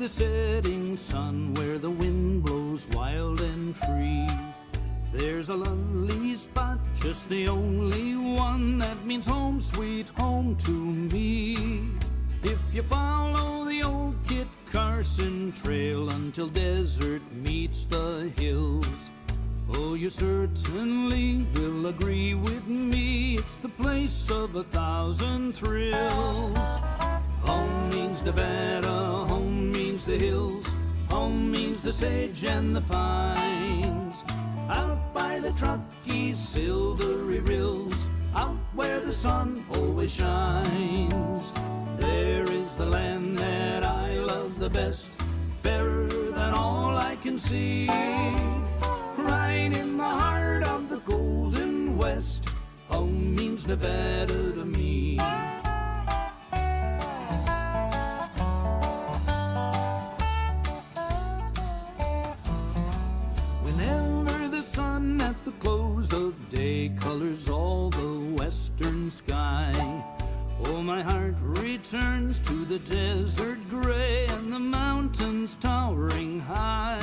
the setting sun where the wind blows wild and free. There's a lovely spot, just the only one that means home sweet home to me. If you follow the old Kit Carson trail until desert meets the hills, oh, you certainly will agree with me, it's the place of 1,000 thrills. Home means Nevada, home means the hills, home means the sage and the pines. Out by the Truckee silvery rills, out where the sun always shines. There is the land that I love the best, fairer than all I can see. Right in the heart of the Golden West, home means Nevada to me. Whenever the sun at the close of day colors all the western sky, oh, my heart returns to the desert gray and the mountains towering high,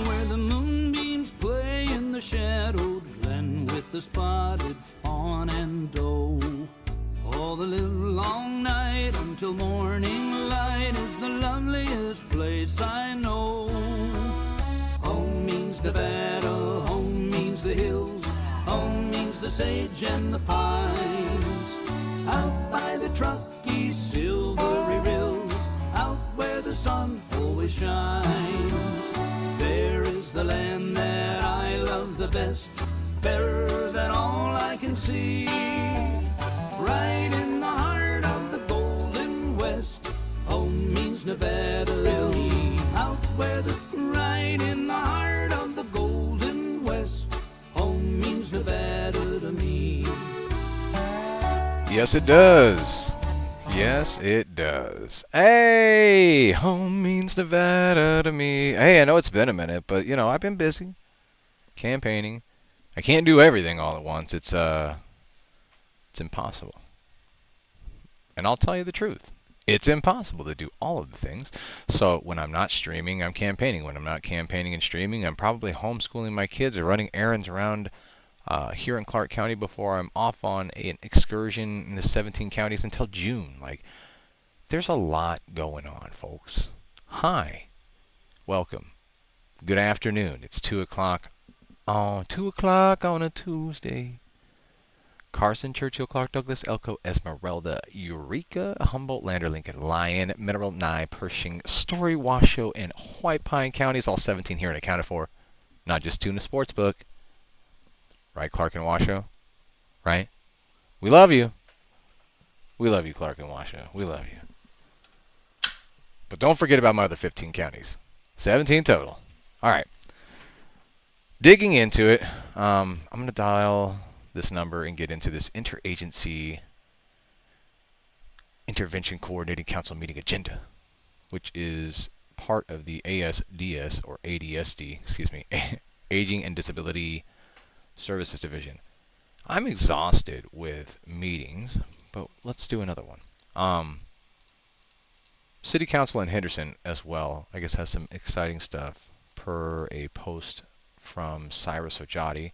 where the moonbeams play in the shadowed glen with the spotted fawn and doe. All the live long night until morning light is the loveliest place I know. Home means Nevada, home means the hills, home means the sage and the pines. Out by the Truckee silvery rills, out where the sun always shines. There is the land that I love the best, fairer than all I can see. Right in the heart of the Golden West, home means Nevada to me. Out where the right in the heart of the Golden West, home means Nevada to me. Yes, it does. Yes, it does. Hey, home means Nevada to me. Hey, I know it's been a minute, but you know, I've been busy campaigning. I can't do everything all at once. It's impossible. And I'll tell you the truth. It's impossible to do all of the things. So when I'm not streaming, I'm campaigning. When I'm not campaigning and streaming, I'm probably homeschooling my kids or running errands around here in Clark County before I'm off on an excursion in the 17 counties until June. Like, there's a lot going on, folks. Hi. Welcome. Good afternoon. It's 2 o'clock. Oh, 2 o'clock on a Tuesday. Carson, Churchill, Clark, Douglas, Elko, Esmeralda, Eureka, Humboldt, Lander, Lincoln, Lyon, Mineral, Nye, Pershing, Story, Washoe, and White Pine counties. All 17 here and accounted for. Not just 2 in the sports book. Right, Clark and Washoe? Right? We love you. We love you, Clark and Washoe. We love you. But don't forget about my other 15 counties. 17 total. All right. Digging into it, I'm going to dial this number and get into this interagency intervention coordinating council meeting agenda, which is part of the ASDS or ADSD, excuse me, Aging and Disability Services Division. I'm exhausted with meetings, but let's do another one. City Council in Henderson as well, I guess, has some exciting stuff per a post from Cyrus Ojati.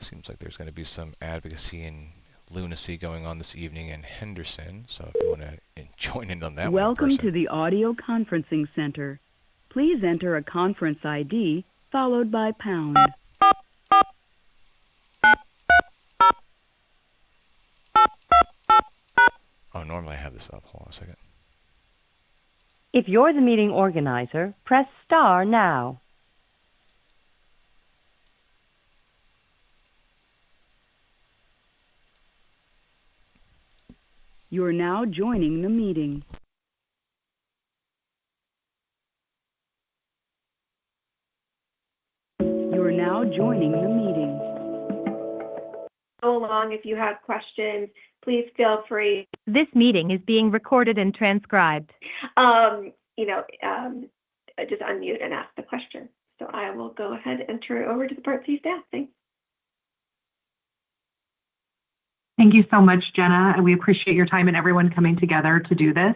Seems like there's going to be some advocacy and lunacy going on this evening in Henderson, so if you want to join in on that Welcome to the audio conferencing center. Please enter a conference ID followed by pound. Oh, normally I have this up. Hold on a second. If you're the meeting organizer, press star now. You're now joining the meeting. You're now joining the meeting. Go along if you have questions. Please feel free. This meeting is being recorded and transcribed. Just unmute and ask the question. So I will go ahead and turn it over to the Part C staff. Thanks. Thank you so much, Jenna, and we appreciate your time and everyone coming together to do this.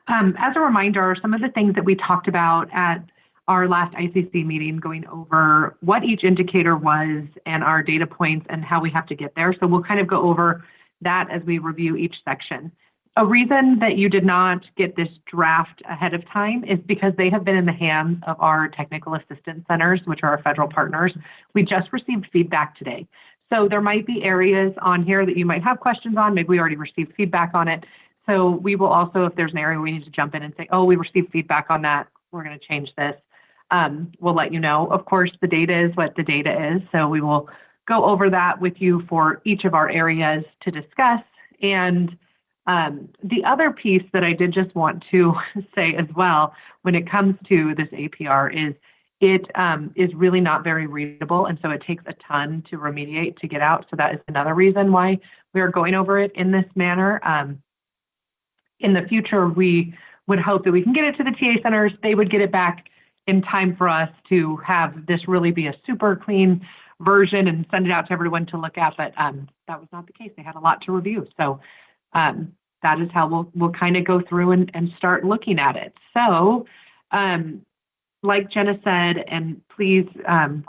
As a reminder, some of the things that we talked about at our last ICC meeting, going over what each indicator was and our data points and how we have to get there. So we'll kind of go over that as we review each section. A reason that you did not get this draft ahead of time is because they have been in the hands of our technical assistance centers, which are our federal partners. We just received feedback today. So there might be areas on here that you might have questions on. Maybe we already received feedback on it. So we will also, if there's an area we need to jump in and say, oh, we received feedback on that, we're going to change this. We'll let you know. Of course, the data is what the data is. So we will go over that with you for each of our areas to discuss. And the other piece that I did just want to say as well, when it comes to this APR, is it is really not very readable. And so it takes a ton to remediate to get out. So that is another reason why we are going over it in this manner. In the future, we would hope that we can get it to the TA centers. They would get it back in time for us to have this really be a super clean version and send it out to everyone to look at. But that was not the case. They had a lot to review. So that is how we'll kind of go through and start looking at it. So like Jenna said, and please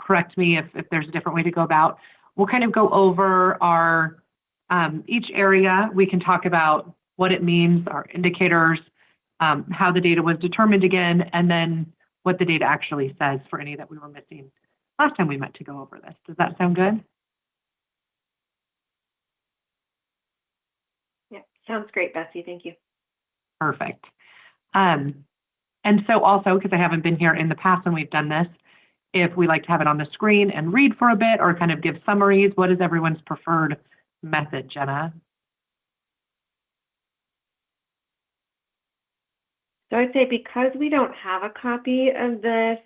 correct me if there's a different way to go about, we'll kind of go over our each area. We can talk about what it means, our indicators, how the data was determined again, and then what the data actually says for any that we were missing last time we met to go over this. Does that sound good? Yeah, sounds great, Bessie. Thank you. Perfect. And so also, because I haven't been here in the past when we've done this, if we like to have it on the screen and read for a bit or kind of give summaries, what is everyone's preferred method, Jenna? So I'd say because we don't have a copy of this,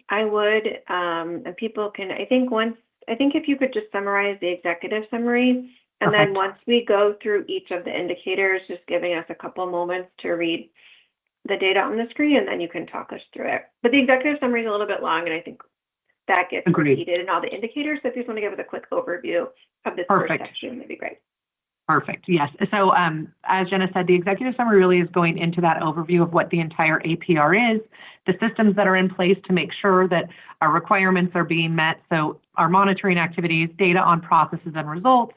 I would, and people can, I think if you could just summarize the executive summary, and Perfect. then once we go through each of the indicators, just giving us a couple moments to read the data on the screen, and then you can talk us through it. But the executive summary is a little bit long, and I think that gets Agreed. repeated in all the indicators. So if you just want to give us a quick overview of this Perfect. first section, that'd be great. Perfect. Yes. So as Jenna said, the executive summary really is going into that overview of what the entire APR is, the systems that are in place to make sure that our requirements are being met. So our monitoring activities, data on processes and results,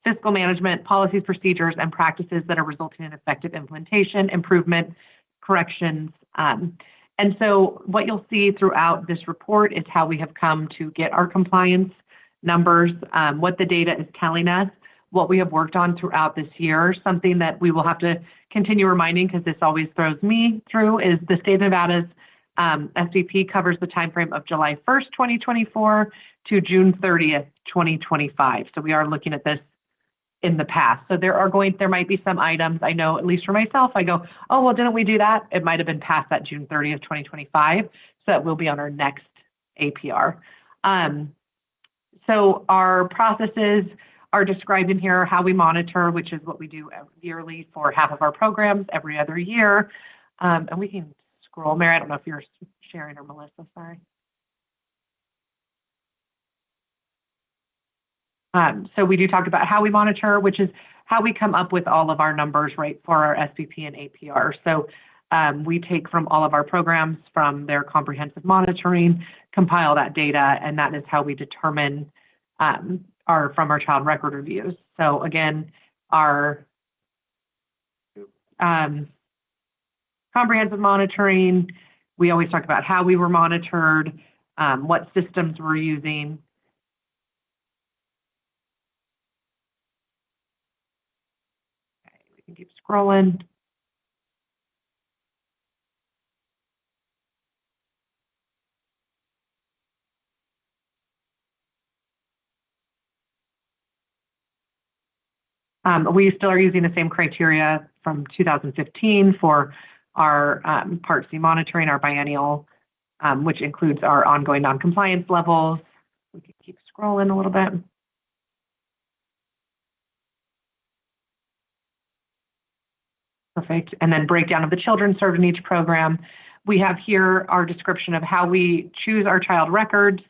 fiscal management, policies, procedures, and practices that are resulting in effective implementation, improvement, corrections. And so what you'll see throughout this report is how we have come to get our compliance numbers, what the data is telling us, what we have worked on throughout this year. Something that we will have to continue reminding, because this always throws me through, is the state of Nevada's SVP covers the timeframe of July 1st, 2024 to June 30th, 2025. So we are looking at this in the past. So there might be some items, I know, at least for myself, I go, oh, well, didn't we do that? It might have been past that June 30th, 2025. So that will be on our next APR. So our processes are described in here, how we monitor, which is what we do yearly for half of our programs every other year. And we can scroll. Mary, I don't know if you're sharing or Melissa, sorry. So we do talk about how we monitor, which is how we come up with all of our numbers, right, for our SVP and APR. So we take from all of our programs from their comprehensive monitoring, compile that data, and that is how we determine from our child record reviews. So again, our comprehensive monitoring, we always talk about how we were monitored, what systems we're using. Okay, we can keep scrolling. We still are using the same criteria from 2015 for our Part C monitoring, our biennial, which includes our ongoing noncompliance levels. We can keep scrolling a little bit. Perfect. And then breakdown of the children served in each program. We have here our description of how we choose our child records,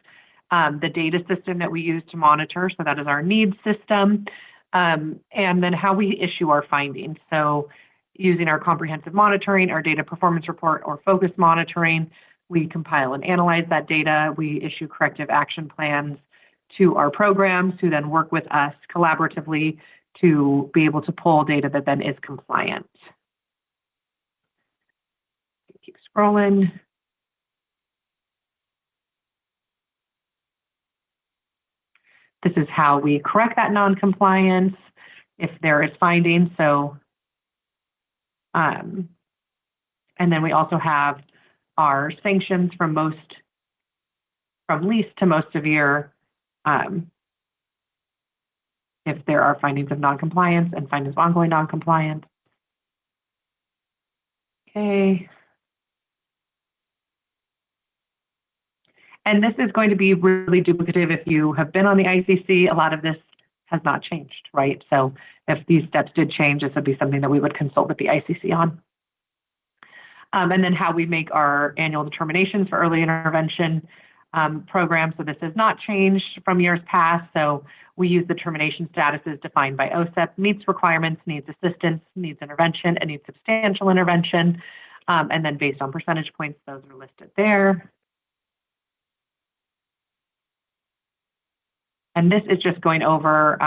the data system that we use to monitor. So that is our needs system. And then how we issue our findings. So using our comprehensive monitoring, our data performance report, or focus monitoring. We compile and analyze that data. We issue corrective action plans to our programs who then work with us collaboratively to be able to pull data that then is compliant. Keep scrolling. This is how we correct that non-compliance if there is findings. So, and then we also have our sanctions from least to most severe if there are findings of non-compliance and findings of ongoing non-compliance. Okay. And this is going to be really duplicative if you have been on the ICC. A lot of this has not changed, right? So if these steps did change, this would be something that we would consult with the ICC on. And then how we make our annual determinations for early intervention programs. So this has not changed from years past. So we use the termination statuses defined by OSEP: meets requirements, needs assistance, needs intervention, and needs substantial intervention. And then based on percentage points, those are listed there. And this is just going over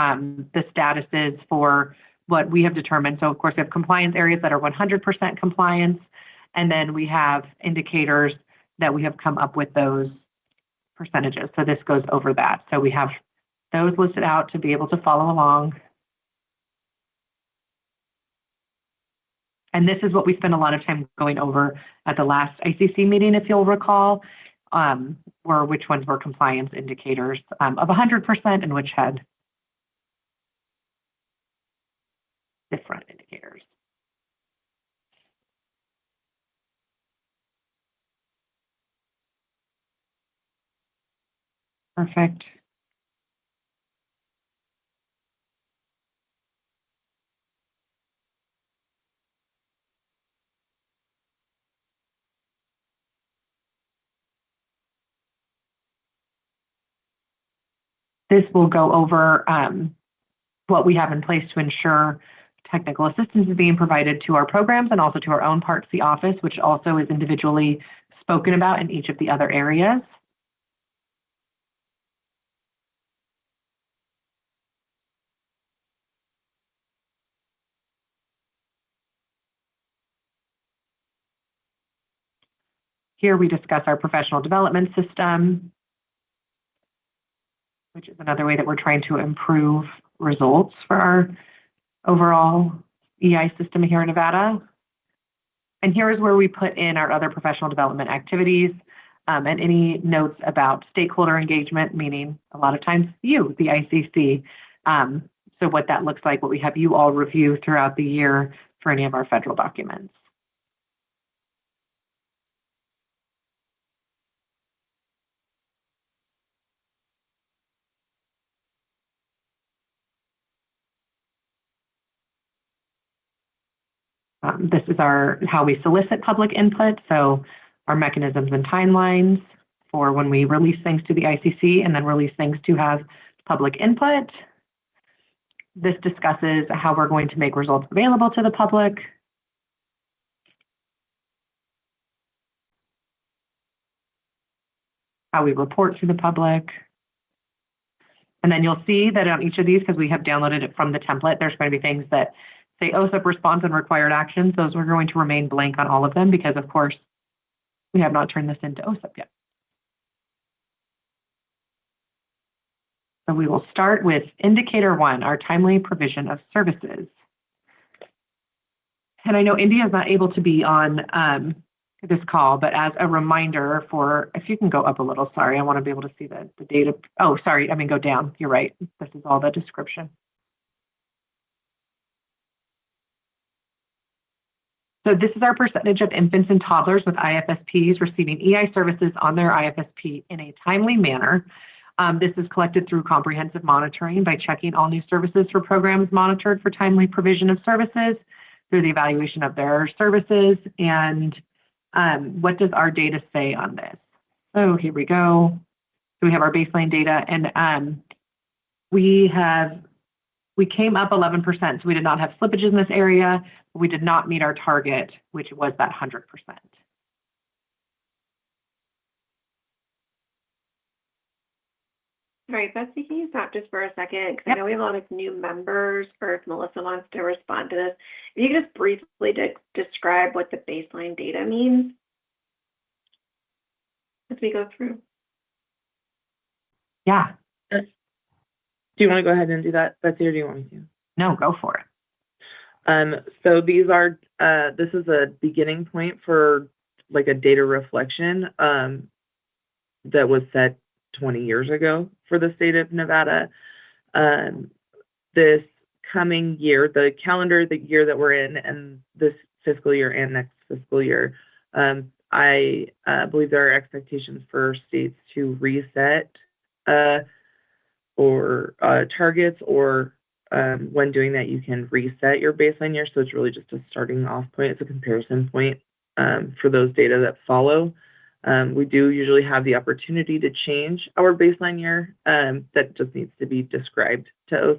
the statuses for what we have determined. So of course, we have compliance areas that are 100% compliance, and then we have indicators that we have come up with those percentages. So this goes over that. So we have those listed out to be able to follow along. And this is what we spent a lot of time going over at the last ICC meeting, if you'll recall. Or which ones were compliance indicators of 100% and which had different indicators. Perfect. This will go over what we have in place to ensure technical assistance is being provided to our programs and also to our own Part C office, which also is individually spoken about in each of the other areas. Here we discuss our professional development system, which is another way that we're trying to improve results for our overall EI system here in Nevada. And here is where we put in our other professional development activities and any notes about stakeholder engagement, meaning a lot of times you, the ICC. So what that looks like, what we have you all review throughout the year for any of our federal documents. This is how we solicit public input, so our mechanisms and timelines for when we release things to the ICC and then release things to have public input. This discusses how we're going to make results available to the public. How we report to the public. And then you'll see that on each of these, because we have downloaded it from the template, there's going to be things that say OSEP response and required actions. Those are going to remain blank on all of them because, of course, we have not turned this into OSEP yet. So we will start with indicator 1, our timely provision of services. And I know India is not able to be on this call, but as a reminder for, if you can go up a little, sorry, I want to be able to see the data. Oh, sorry, I mean, go down. You're right. This is all the description. So this is our percentage of infants and toddlers with IFSPs receiving EI services on their IFSP in a timely manner. This is collected through comprehensive monitoring by checking all new services for programs monitored for timely provision of services, through the evaluation of their services, and what does our data say on this? So here we go. So we have our baseline data, and we have we came up 11%, so we did not have slippages in this area, but we did not meet our target, which was that 100%. All right, Betsy, can you stop just for a second? Because Yep. I know we have a lot of new members, or if Melissa wants to respond to this. If you could just briefly describe what the baseline data means as we go through. Yeah, Do you want to go ahead and do that, Betsy, or do you want me to? no, go for it. So these are, this is a beginning point for like a data reflection that was set 20 years ago for the state of Nevada. This coming year, the calendar, the year that we're in, and this fiscal year and next fiscal year, I believe there are expectations for states to reset or targets, or when doing that, you can reset your baseline year. So it's really just a starting off point. It's a comparison point for those data that follow. We do usually have the opportunity to change our baseline year. That just needs to be described to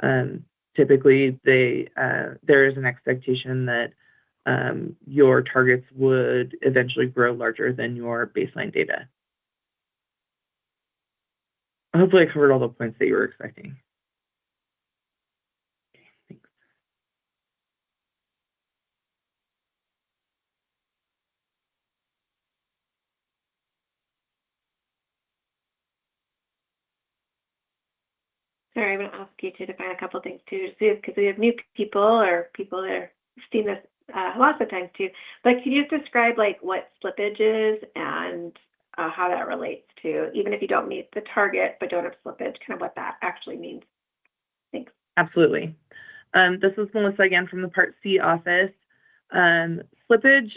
OSEP. Typically, there is an expectation that your targets would eventually grow larger than your baseline data. Hopefully I covered all the points that you were expecting. Okay, thanks. Sorry, I'm going to ask you to define a couple things too, because we have new people or people that have seen this lots of times too. But can you just describe like what slippage is and how that relates to, even if you don't meet the target but don't have slippage, kind of what that actually means? Thanks. Absolutely. This is Melissa again from the Part C office. Slippage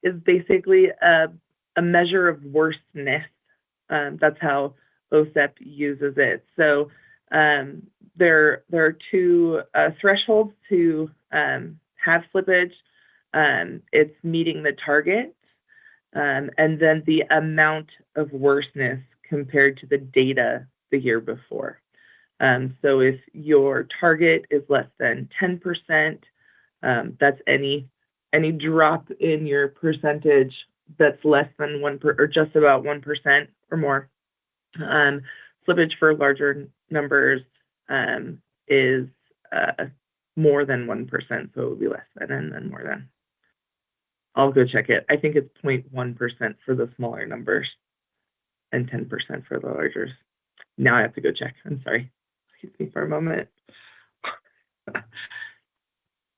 is basically a measure of worseness. That's how OSEP uses it. So there are two thresholds to have slippage. It's meeting the target, and then the amount of worseness compared to the data the year before. So if your target is less than 10%, that's any drop in your percentage that's less than 1% or just about 1% or more. Slippage for larger numbers is more than 1%, so it would be less than and then more than. I'll go check it. I think it's 0.1% for the smaller numbers and 10% for the largers. Now I have to go check. I'm sorry. Excuse me for a moment. But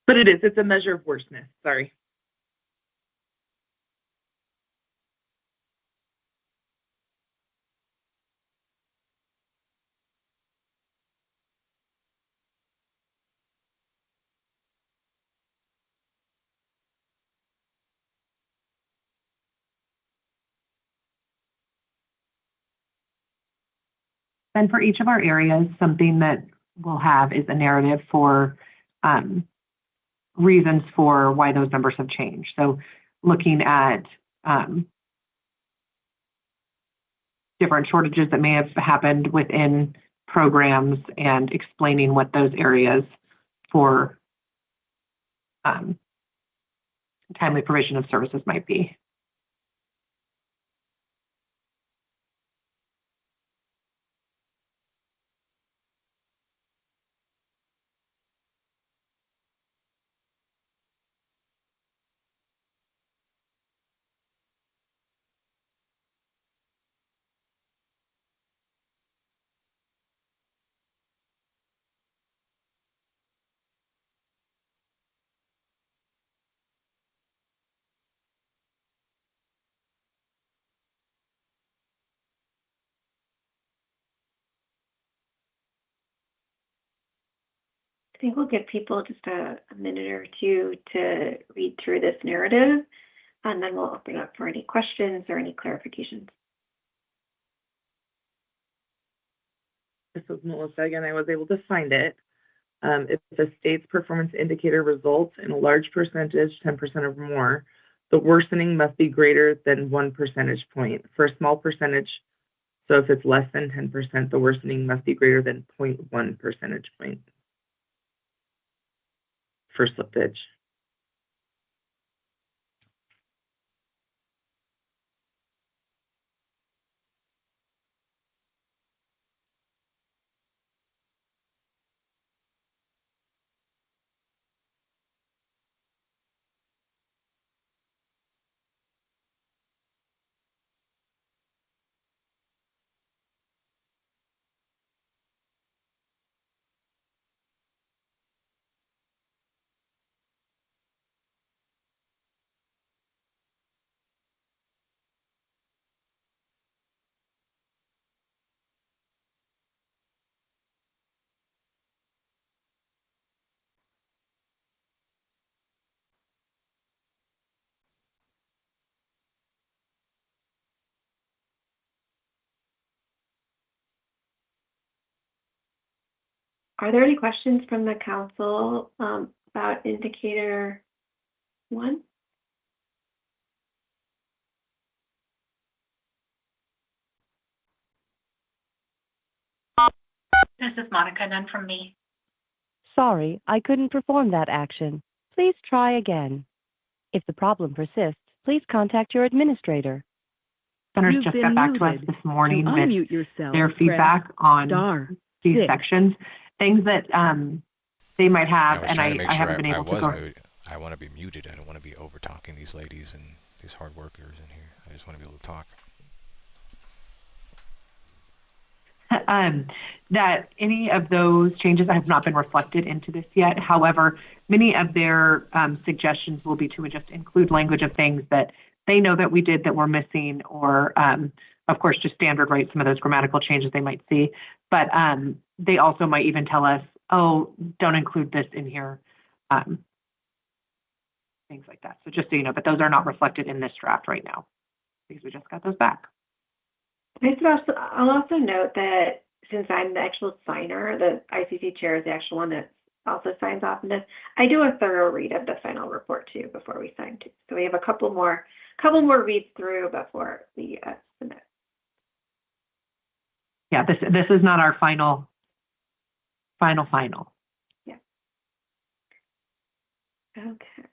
it's a measure of worseness. Sorry. And for each of our areas, something that we'll have is a narrative for reasons for why those numbers have changed. So looking at different shortages that may have happened within programs and explaining what those areas for timely provision of services might be. I think we'll give people just a minute or two to read through this narrative, and then we'll open up for any questions or any clarifications. This is Melissa again. I was able to find it. If the state's performance indicator results in a large percentage, 10% or more, the worsening must be greater than 1 percentage point. For a small percentage, So if it's less than 10%, the worsening must be greater than 0.1 percentage point for slippage. Are there any questions from the council about indicator 1? This is Monica, none from me. Sorry, I couldn't perform that action. Please try again. If the problem persists, please contact your administrator. Centers You've just been got back to us muted. this morning To with unmute yourself, their press feedback on star these 6. sections, things that they might I have, was and trying to make I sure haven't been I able to was go. muted. I want to be muted. I don't want to be over talking these ladies and these hard workers in here. I just want to be able to talk. That any of those changes have not been reflected into this yet. However, many of their suggestions will be to just include language of things that they know that we did that we're missing, or of course, just standard write some of those grammatical changes they might see. But they also might even tell us, oh, don't include this in here, things like that. So just so you know, but those are not reflected in this draft right now because we just got those back. I'll also note that since I'm the actual signer, the ICC chair is the actual one that also signs off on this. I do a thorough read of the final report too before we sign too. So we have a couple more reads through before we submit. Yeah, this is not our final. Yeah. Okay.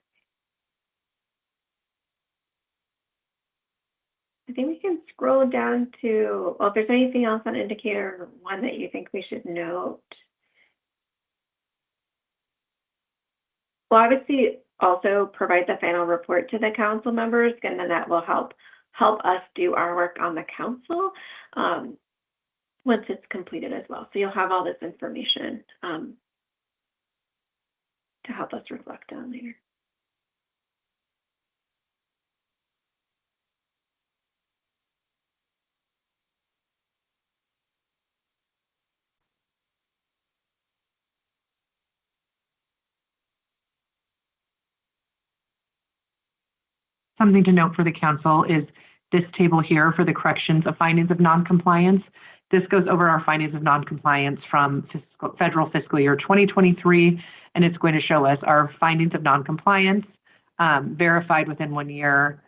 I think we can scroll down to, well, if there's anything else on indicator 1 that you think we should note. Well, obviously also provide the final report to the council members, and then that will help us do our work on the council once it's completed as well. So you'll have all this information to help us reflect on later. Something to note for the council is this table here for the corrections of findings of noncompliance. This goes over our findings of noncompliance from federal fiscal year 2023, and it's going to show us our findings of noncompliance, verified within 1 year,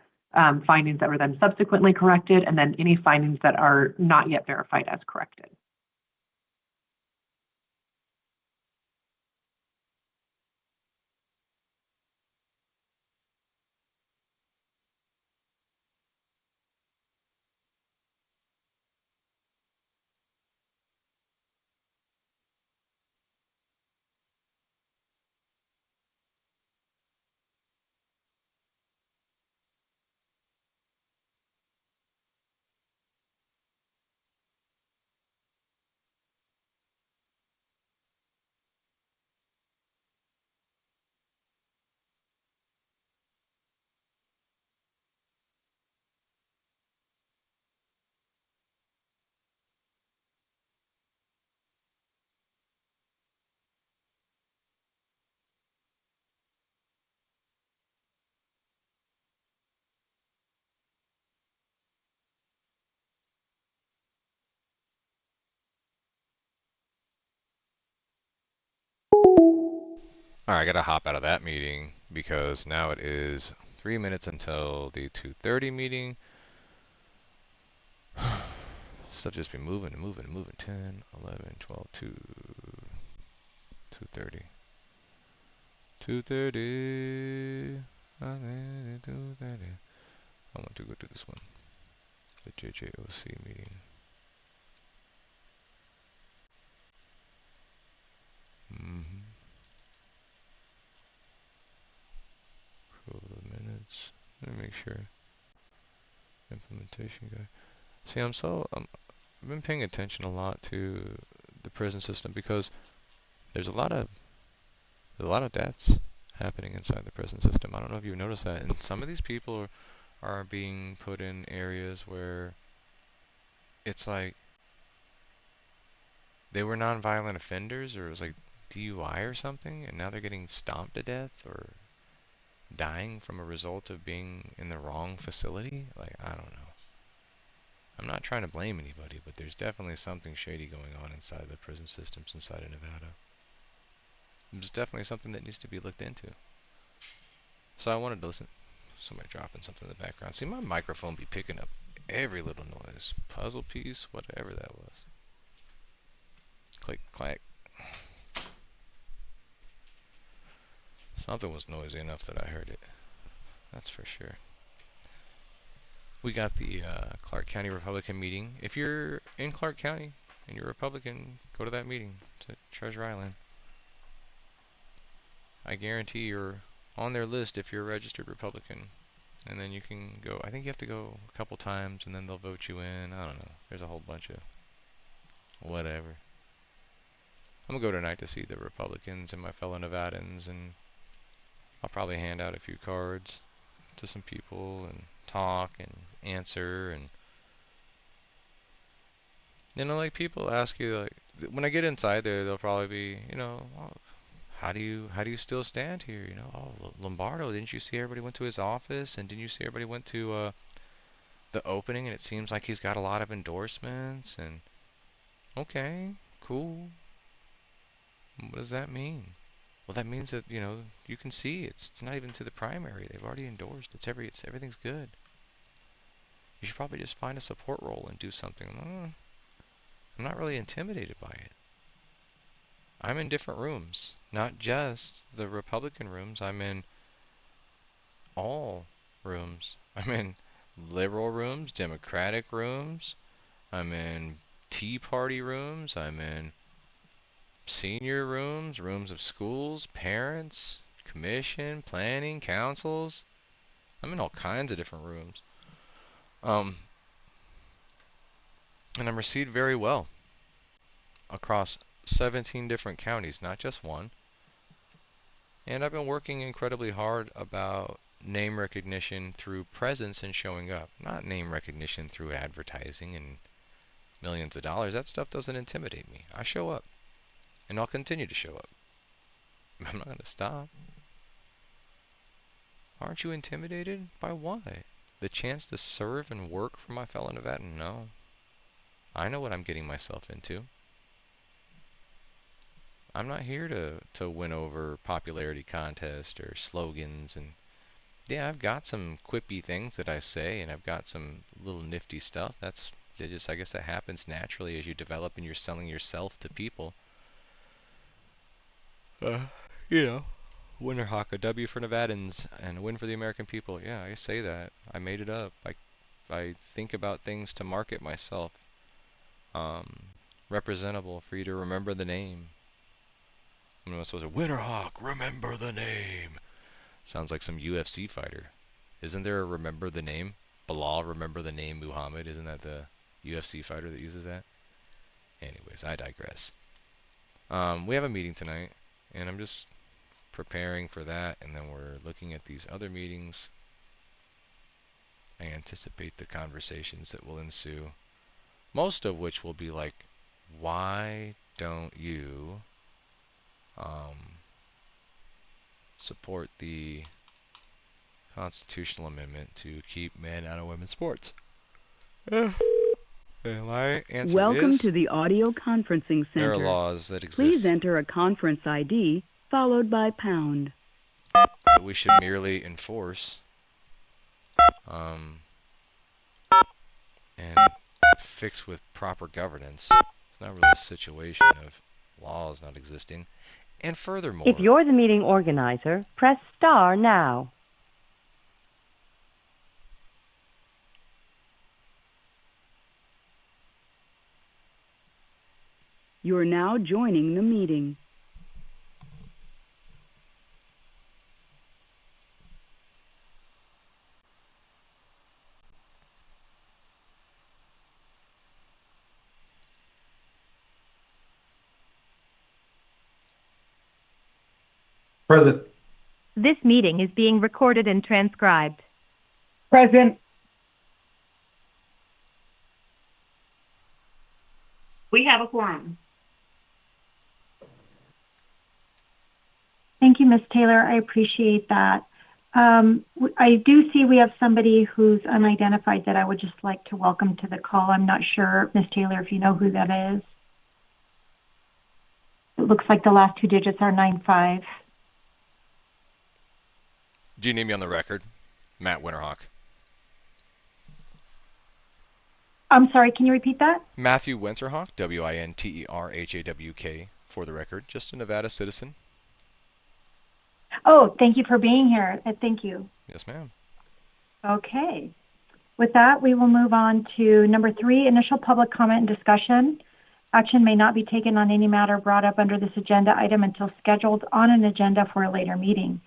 findings that were then subsequently corrected, and then any findings that are not yet verified as corrected. All right, I gotta hop out of that meeting because now it is 3 minutes until the 2:30 meeting. Stuff just be moving and moving and moving. 10, 11, 12, 2, 2:30. 2:30. 2:30. I want to go to this one. The JJOC meeting. Approval of minutes. Let me make sure. Implementation guide. See, I've been paying attention a lot to the prison system because there's a lot of deaths happening inside the prison system. I don't know if you've noticed that. And some of these people are being put in areas where it's like they were nonviolent offenders, or it was like DUI or something, and now they're getting stomped to death or dying from a result of being in the wrong facility. Like, I don't know. I'm not trying to blame anybody, but there's definitely something shady going on inside the prison systems inside of Nevada. It's definitely something that needs to be looked into. So I wanted to listen. Somebody dropping something in the background. See, my microphone be picking up every little noise. Puzzle piece, whatever that was. Click, clack. Something was noisy enough that I heard it. That's for sure. We got the Clark County Republican meeting. If you're in Clark County and you're a Republican, go to that meeting to Treasure Island. I guarantee you're on their list if you're a registered Republican. And then you can go. I think you have to go a couple times and then they'll vote you in. I don't know. There's a whole bunch of whatever. I'm going to go tonight to see the Republicans and my fellow Nevadans, and I'll probably hand out a few cards to some people and talk and answer. And like, people ask you, like, when I get inside there, they'll probably be, oh, how do you still stand here? Oh, Lombardo, didn't you see everybody went to his office, and didn't you see everybody went to the opening, and it seems like he's got a lot of endorsements? And okay, cool. What does that mean? Well, that means that, you can see it's not even to the primary. They've already endorsed. Everything's good. You should probably just find a support role and do something. I'm not really intimidated by it. I'm in different rooms, not just the Republican rooms. I'm in all rooms. I'm in liberal rooms, Democratic rooms. I'm in Tea Party rooms. I'm in senior rooms, rooms of schools, parents, commission, planning, councils. I'm in all kinds of different rooms. And I'm received very well across 17 different counties, not just one. And I've been working incredibly hard about name recognition through presence and showing up, not name recognition through advertising and millions of dollars. That stuff doesn't intimidate me. I show up, and I'll continue to show up. I'm not going to stop. Aren't you intimidated by what? The chance to serve and work for my fellow Nevadan? No. I know what I'm getting myself into. I'm not here to win over popularity contests or slogans. And yeah, I've got some quippy things that I say, and I've got some little nifty stuff. I guess that happens naturally as you develop and you're selling yourself to people. Winterhawk, a W for Nevadans and a win for the American people. Yeah, I say that. I made it up. I think about things to market myself. Representable for you to remember the name. I'm supposed to Winterhawk, remember the name. Sounds like some UFC fighter. Isn't there a remember the name? Bilal, remember the name Muhammad. Isn't that the UFC fighter that uses that? Anyways, I digress. We have a meeting tonight, and I'm just preparing for that, and then we're looking at these other meetings. I anticipate the conversations that will ensue, most of which will be like, why don't you support the constitutional amendment to keep men out of women's sports? And my answer Welcome is, to the audio conferencing there are center. laws that exist Please enter a conference ID followed by pound. that we should merely enforce and fixed with proper governance. It's not really a situation of laws not existing. And furthermore, If you're the meeting organizer, press star now. You're now joining the meeting. Present. This meeting is being recorded and transcribed. Present. We have a quorum. Thank you, Ms. Taylor. I appreciate that. I do see we have somebody who's unidentified that I would just like to welcome to the call. I'm not sure, Ms. Taylor, if you know who that is. It looks like the last two digits are 95. do you need me on the record? Matt Winterhawk. I'm sorry, can you repeat that? Matthew Winterhawk, Winterhawk, for the record. Just a Nevada citizen. Oh, thank you for being here. Thank you. Yes, ma'am. Okay. With that, we will move on to number 3, initial public comment and discussion. Action may not be taken on any matter brought up under this agenda item until scheduled on an agenda for a later meeting.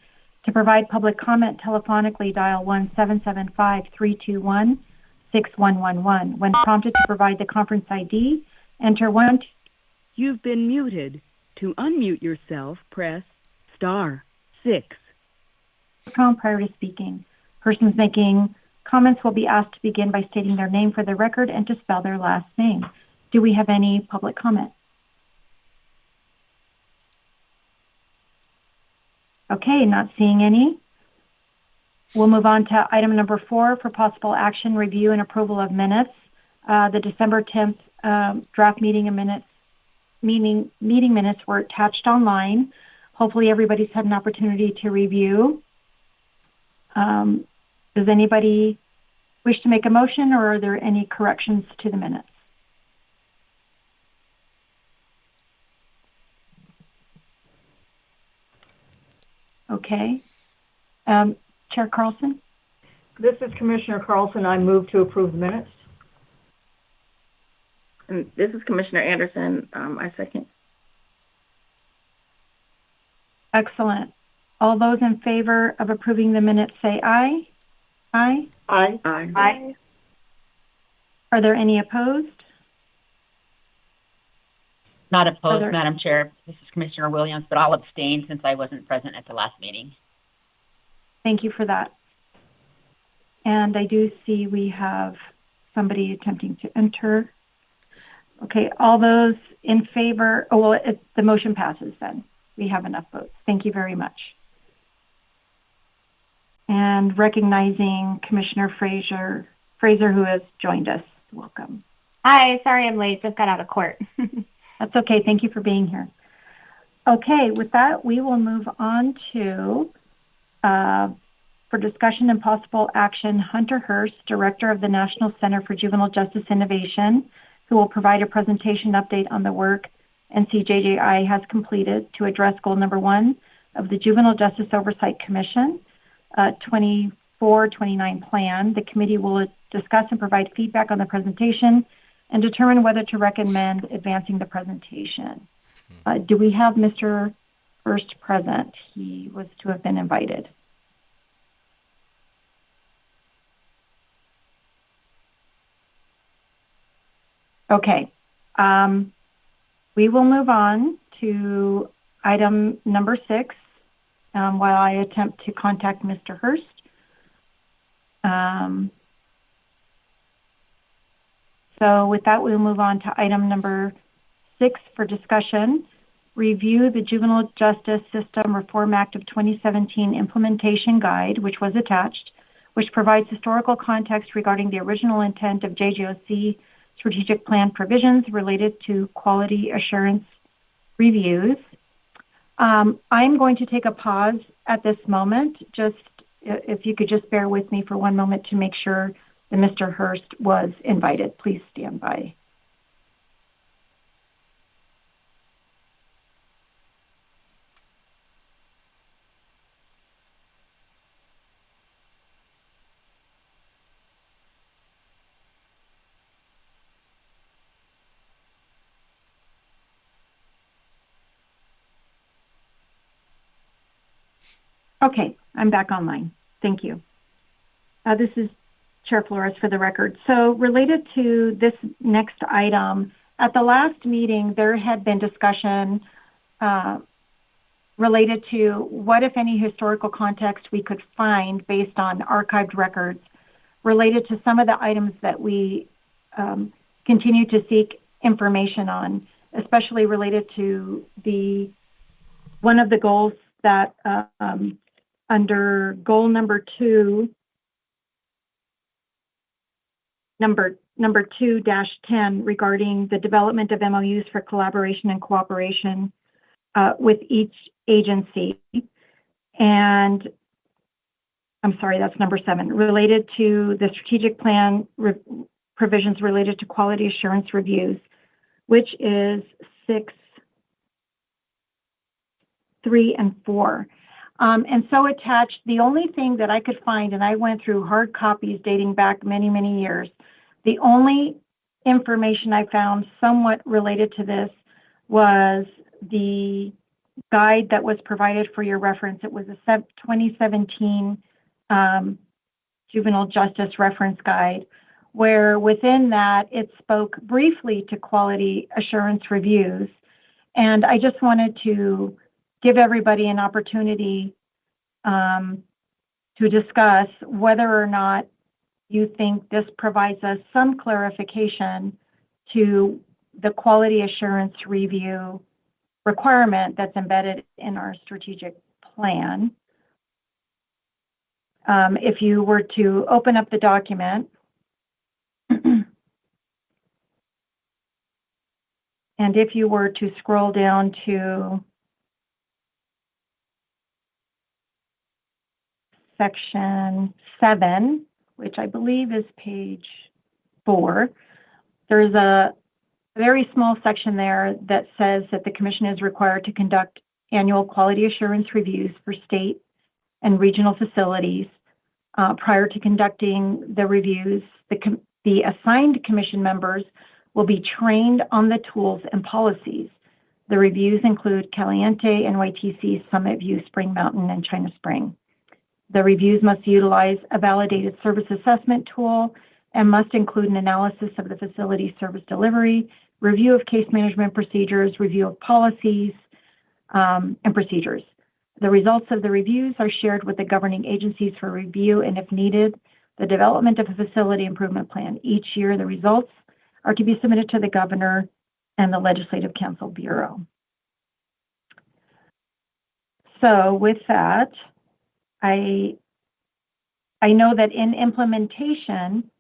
To provide public comment, telephonically dial 1-775-321-6111. When prompted to provide the conference ID, enter 1. You've been muted. To unmute yourself, press star 6. Prior to speaking. Persons making comments will be asked to begin by stating their name for the record and to spell their last name. Do we have any public comment? Okay, not seeing any. We'll move on to item number 4 for possible action, review, and approval of minutes. The December 10th draft meeting minutes were attached online. Hopefully everybody's had an opportunity to review. Does anybody wish to make a motion, or are there any corrections to the minutes? Okay. Chair Carlson? This is Commissioner Carlson. I move to approve the minutes. And this is Commissioner Anderson. I second. Excellent. All those in favor of approving the minutes say aye. Aye. Aye. Aye. Aye. Are there any opposed? Not opposed, Madam Chair. This is Commissioner Williams, but I'll abstain since I wasn't present at the last meeting. Thank you for that. And I do see we have somebody attempting to enter. Okay, all those in favor, the motion passes then. We have enough votes. Thank you very much. And recognizing Commissioner Fraser, who has joined us. Welcome. Hi, sorry I'm late. Just got out of court. That's okay. Thank you for being here. Okay, with that, we will move on to, for discussion and possible action, Hunter Hurst, Director of the National Center for Juvenile Justice Innovation, who will provide a presentation update on the work NCJJI has completed to address goal number 1 of the Juvenile Justice Oversight Commission 24-29 plan. The committee will discuss and provide feedback on the presentation and determine whether to recommend advancing the presentation. Do we have Mr. Hurst present? He was to have been invited. Okay. We will move on to item number 6 while I attempt to contact Mr. Hurst. So with that, we'll move on to item number 6 for discussion. Review the Juvenile Justice System Reform Act of 2017 Implementation Guide, which was attached, which provides historical context regarding the original intent of JJOC strategic plan provisions related to quality assurance reviews. I'm going to take a pause at this moment. Just if you could just bear with me for one moment to make sure that Mr. Hurst was invited. Please stand by. Okay, I'm back online. Thank you. This is Chair Flores for the record. So related to this next item, at the last meeting, there had been discussion related to what, if any, historical context we could find based on archived records related to some of the items that we continue to seek information on, especially related to one of the goals that under goal number 2, number 2-10, regarding the development of MOUs for collaboration and cooperation with each agency. And I'm sorry, that's number 7, related to the strategic plan provisions related to quality assurance reviews, which is 6, 3, and 4. And so attached, the only thing that I could find, and I went through hard copies dating back many, many years, the only information I found somewhat related to this was the guide that was provided for your reference. It was a 2017 Juvenile Justice Reference Guide, where within that it spoke briefly to quality assurance reviews. And I just wanted to give everybody an opportunity to discuss whether or not you think this provides us some clarification to the quality assurance review requirement that's embedded in our strategic plan. If you were to open up the document, and if you were to scroll down to section 7, which I believe is page 4, there's a very small section there that says that the Commission is required to conduct annual quality assurance reviews for state and regional facilities. Prior to conducting the reviews, the assigned Commission members will be trained on the tools and policies. The reviews include Caliente, NYTC, Summit View, Spring Mountain, and China Spring. The reviews must utilize a validated service assessment tool and must include an analysis of the facility's service delivery, review of case management procedures, review of policies, and procedures. The results of the reviews are shared with the governing agencies for review, and if needed, the development of a facility improvement plan. Each year, the results are to be submitted to the governor and the Legislative Council Bureau. So with that, I know that in implementation,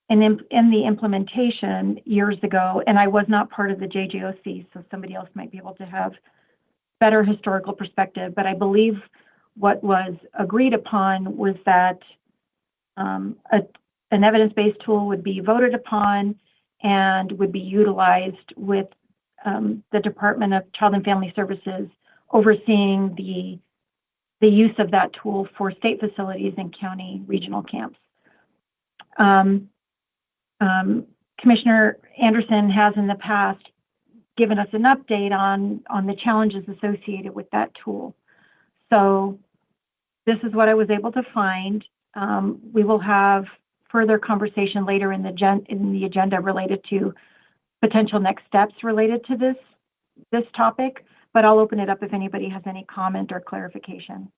in the implementation years ago, and I was not part of the JJOC, so somebody else might be able to have better historical perspective, but I believe what was agreed upon was that an evidence-based tool would be voted upon and would be utilized with the Department of Child and Family Services overseeing the use of that tool for state facilities and county regional camps. Commissioner Anderson has in the past given us an update on the challenges associated with that tool. So this is what I was able to find. We will have further conversation later in the agenda related to potential next steps related to this topic, but I'll open it up if anybody has any comment or clarification.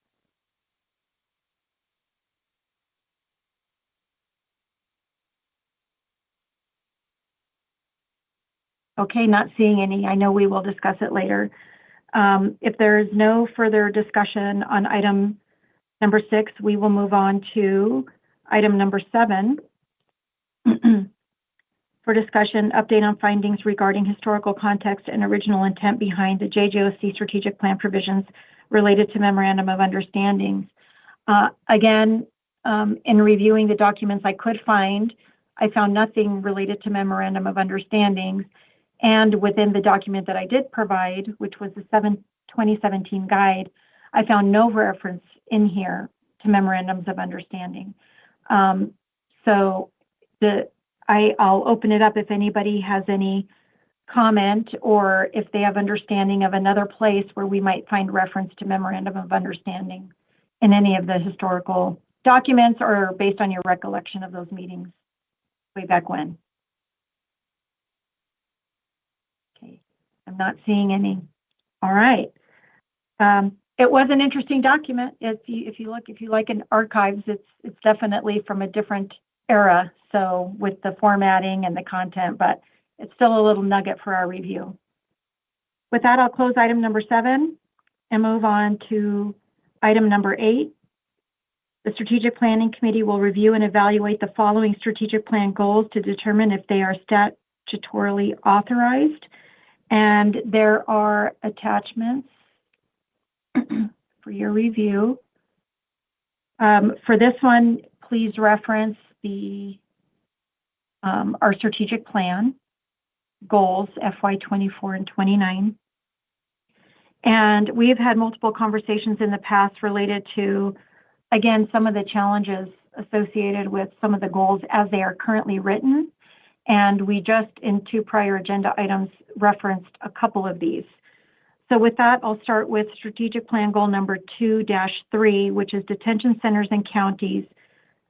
Okay, not seeing any. I know we will discuss it later. If there is no further discussion on item number 6, we will move on to item number 7. For discussion, update on findings regarding historical context and original intent behind the JJOC strategic plan provisions related to memorandum of understandings. Again, in reviewing the documents I could find, I found nothing related to memorandum of understandings. And within the document that I did provide, which was the 2017 guide, I found no reference in here to memorandums of understanding. So I'll open it up if anybody has any comment or if they have understanding of another place where we might find reference to memorandum of understanding in any of the historical documents or based on your recollection of those meetings way back when. Okay, I'm not seeing any. All right. It was an interesting document. If you like in archives, it's definitely from a different era. So with the formatting and the content, but it's still a little nugget for our review. With that, I'll close item number 7 and move on to item number 8. The Strategic Planning Committee will review and evaluate the following strategic plan goals to determine if they are statutorily authorized. And there are attachments for your review. For this one, please reference our strategic plan goals, FY24 and 29. And we've had multiple conversations in the past related to, again, some of the challenges associated with some of the goals as they are currently written. And we just, in 2 prior agenda items, referenced a couple of these. So with that, I'll start with strategic plan goal number 2-3, which is detention centers and counties,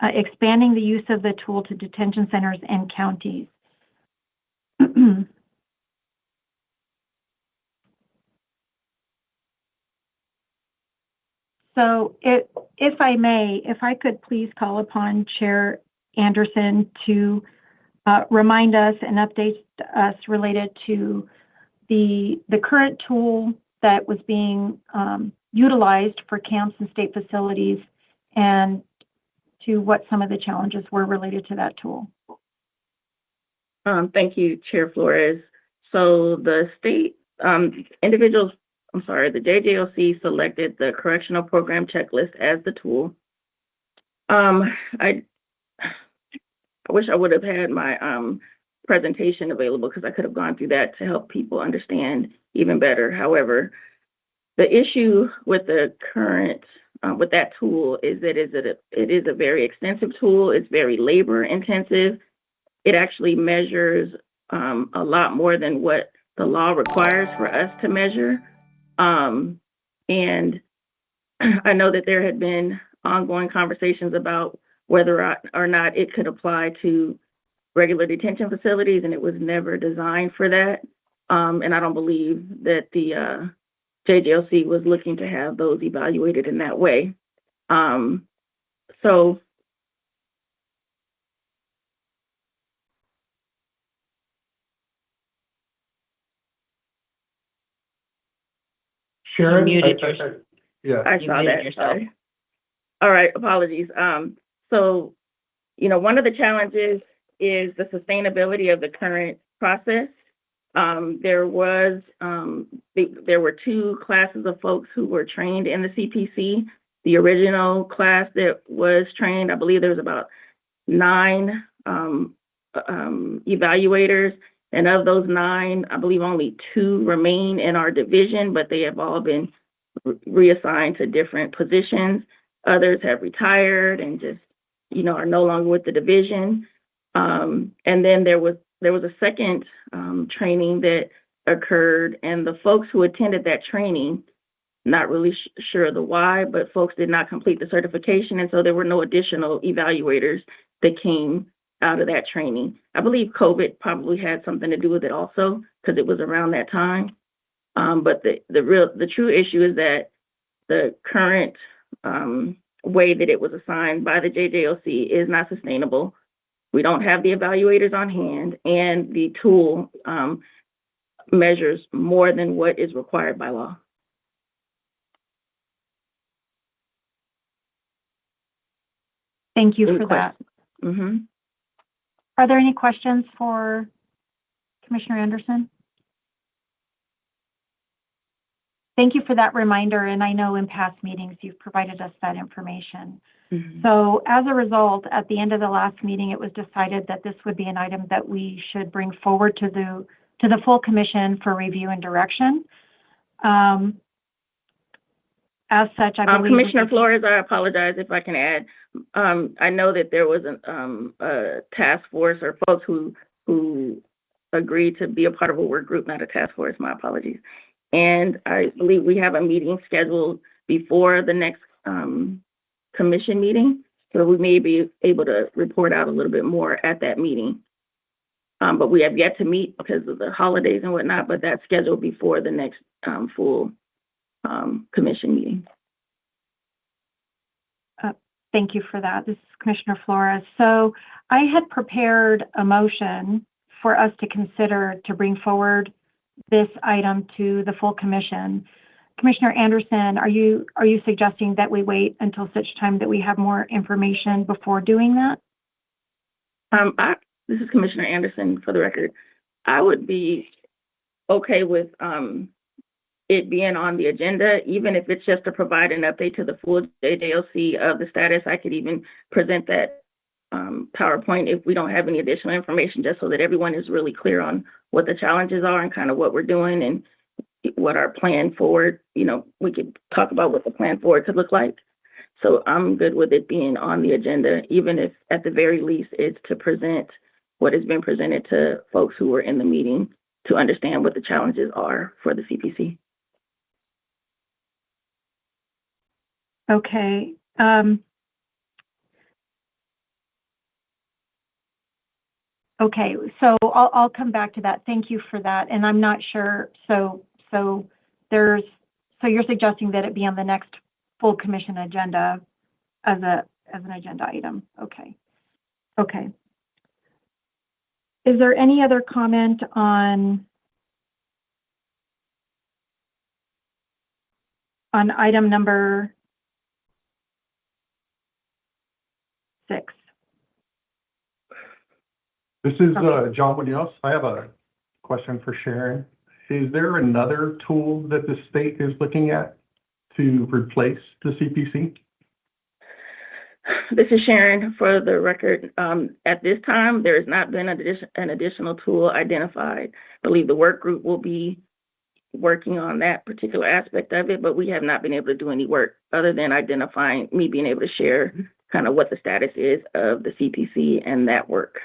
expanding the use of the tool to detention centers and counties. So if I may, if I could please call upon Chair Anderson to remind us and update us related to the current tool that was being utilized for camps and state facilities, and to what some of the challenges were related to that tool. Thank you, Chair Flores. So the state the JJOC selected the correctional program checklist as the tool. I wish I would have had my presentation available because I could have gone through that to help people understand even better. However, the issue with the current with that tool is that it is a very extensive tool. It's very labor intensive. It actually measures a lot more than what the law requires for us to measure. And I know that there had been ongoing conversations about whether or not it could apply to regular detention facilities, and it was never designed for that. And I don't believe that the JJOC was looking to have those evaluated in that way. Sharon? You muted Yeah. I saw that. Sorry. All right, apologies. So, one of the challenges is the sustainability of the current process. There were 2 classes of folks who were trained in the CPC. The original class that was trained, I believe there was about 9 evaluators. And of those 9, I believe only 2 remain in our division, but they have all been reassigned to different positions. Others have retired and just, are no longer with the division. And then there was a second training that occurred, and the folks who attended that training, not really sure the why, but folks did not complete the certification, and so there were no additional evaluators that came out of that training. I believe COVID probably had something to do with it also, because it was around that time. But the true issue is that the current way that it was assigned by the JJOC is not sustainable. We don't have the evaluators on hand, and the tool measures more than what is required by law. Thank you for that. Mm-hmm. Are there any questions for Commissioner Anderson? Thank you for that reminder, and I know in past meetings you've provided us that information. So as a result, at the end of the last meeting, it was decided that this would be an item that we should bring forward to the full commission for review and direction. As such, I believe Commissioner Flores, I apologize if I can add. I know that there was a task force or folks who agreed to be a part of a work group, not a task force. My apologies. And I believe we have a meeting scheduled before the next commission meeting, so we may be able to report out a little bit more at that meeting. But we have yet to meet because of the holidays and whatnot, but that's scheduled before the next full commission meeting. Thank you for that. This is Commissioner Flores. So I had prepared a motion for us to consider to bring forward this item to the full commission. Commissioner Anderson, are you suggesting that we wait until such time that we have more information before doing that? This is Commissioner Anderson for the record. I would be okay with it being on the agenda, even if it's just to provide an update to the full JJLC of the status. I could even present that PowerPoint if we don't have any additional information, just so that everyone is really clear on what the challenges are and kind of what we're doing and what our plan forward, we could talk about what the plan forward could look like. So I'm good with it being on the agenda, even if at the very least it's to present what has been presented to folks who were in the meeting to understand what the challenges are for the CPC. Okay. Okay, so I'll come back to that. Thank you for that. And I'm not sure. So you're suggesting that it be on the next full commission agenda as an agenda item. Okay. Okay. Is there any other comment on item number 6? This is John Munoz. I have a question for Sharon. Is there another tool that the state is looking at to replace the CPC? This is Sharon for the record. At this time, there has not been an additional tool identified. I believe the work group will be working on that particular aspect of it, but we have not been able to do any work other than identifying, me being able to share kind of what the status is of the CPC and that work.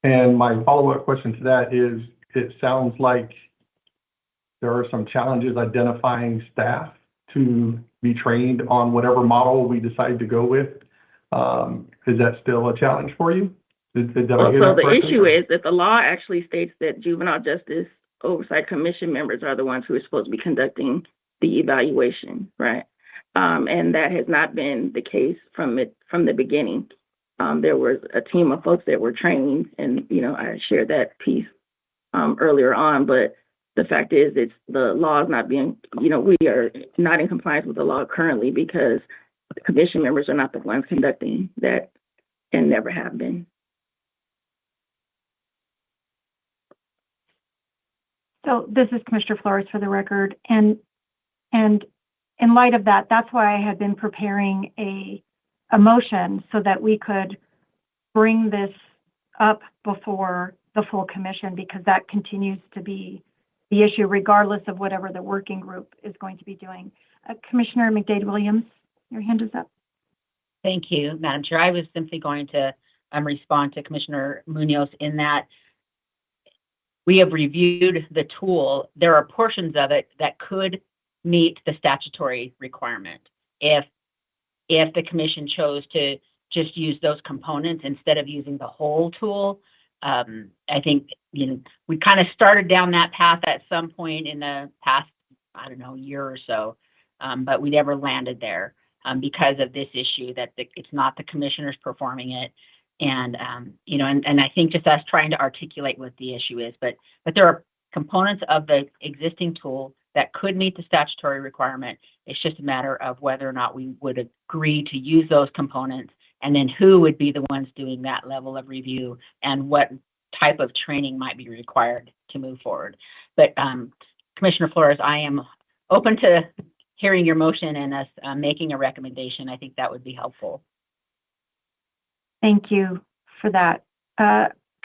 And my follow-up question to that is, it sounds like there are some challenges identifying staff to be trained on whatever model we decide to go with. Is that still a challenge for you? So the issue is that the law actually states that juvenile justice oversight commission members are the ones who are supposed to be conducting the evaluation, right? And that has not been the case from the beginning. There was a team of folks that were trained, and I shared that piece earlier on. But the fact is, the law is not being, we are not in compliance with the law currently because the commission members are not the ones conducting that, and never have been. So this is Commissioner Flores for the record, and in light of that, that's why I had been preparing a motion so that we could bring this up before the full commission, because that continues to be the issue regardless of whatever the working group is going to be doing. Commissioner McDade-Williams, your hand is up. Thank you, Madam Chair. I was simply going to respond to Commissioner Munoz in that we have reviewed the tool. There are portions of it that could meet the statutory requirement if the commission chose to just use those components instead of using the whole tool. I think we kind of started down that path at some point in the past, year or so, but we never landed there because of this issue that it's not the commissioners performing it. And and I think just us trying to articulate what the issue is, but there are components of the existing tool that could meet the statutory requirement. It's just a matter of whether or not we would agree to use those components, and then who would be the ones doing that level of review and what type of training might be required to move forward. But Commissioner Flores, I am open to hearing your motion and us making a recommendation, I think that would be helpful. Thank you for that.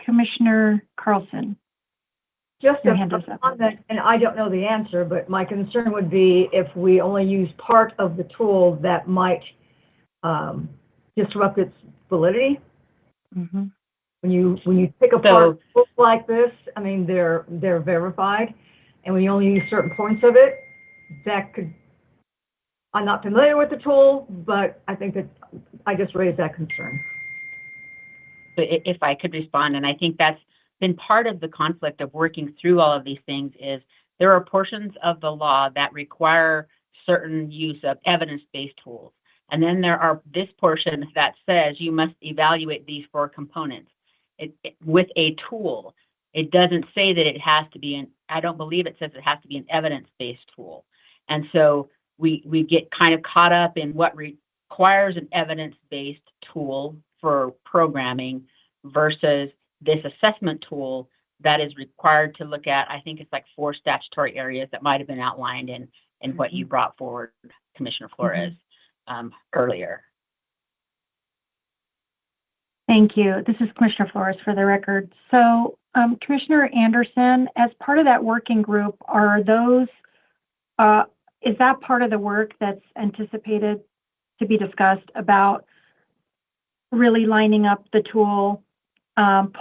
Commissioner Carlson. Just Your a hand is up. comment, and I don't know the answer, but my concern would be if we only use part of the tool, that might disrupt its validity. Mm-hmm. When you pick apart tools like this, I mean, they're verified, and when you only use certain points of it, that could. I'm not familiar with the tool, but I think that I just raised that concern. If I could respond, and I think that's been part of the conflict of working through all of these things, is there are portions of the law that require certain use of evidence-based tools. And then there are this portion that says you must evaluate these 4 components. With a tool, it doesn't say that it has to be I don't believe it says it has to be an evidence-based tool. And so we get kind of caught up in what requires an evidence-based tool for programming versus this assessment tool that is required to look at, I think it's like 4 statutory areas that might have been outlined in what you brought forward, Commissioner Flores, earlier. Thank you. This is Commissioner Flores for the record. So, Commissioner Anderson, as part of that working group, are those, is that part of the work that's anticipated to be discussed about really lining up the tool,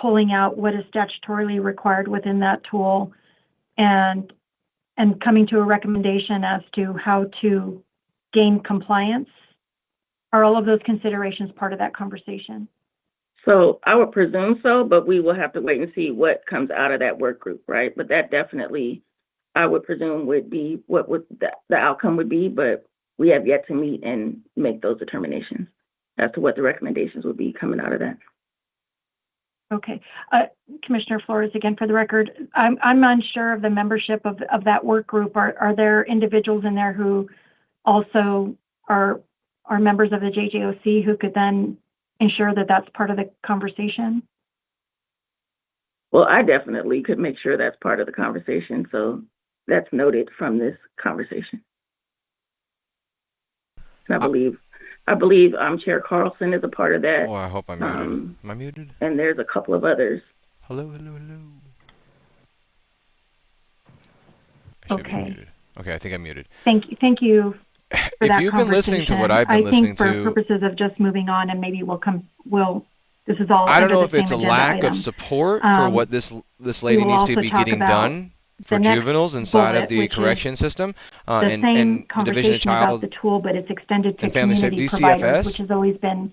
pulling out what is statutorily required within that tool, and coming to a recommendation as to how to gain compliance? Are all of those considerations part of that conversation? So I would presume so, but we will have to wait and see what comes out of that work group, right? But that definitely, I would presume, would be what would the outcome would be, but we have yet to meet and make those determinations as to what the recommendations would be coming out of that. Okay. Commissioner Flores, again, for the record, I'm unsure of the membership of that work group. Are there individuals in there who also are members of the JJOC who could then ensure that that's part of the conversation? Well, I definitely could make sure that's part of the conversation. So that's noted from this conversation. And I believe Chair Carlson is a part of that. Oh, I hope I'm muted. Am I muted? And there's a couple of others. Hello. I should be muted. Okay, I think I'm muted. Thank you. If you've been listening to what I've been listening to, I think for purposes of just moving on, and maybe this is all. I don't know if it's a lack of support for what this lady needs to be getting done for juveniles inside of the correction system, and the Division of Child about the tool, but it's extended to and Family community Safety, providers, DCFS. which has always been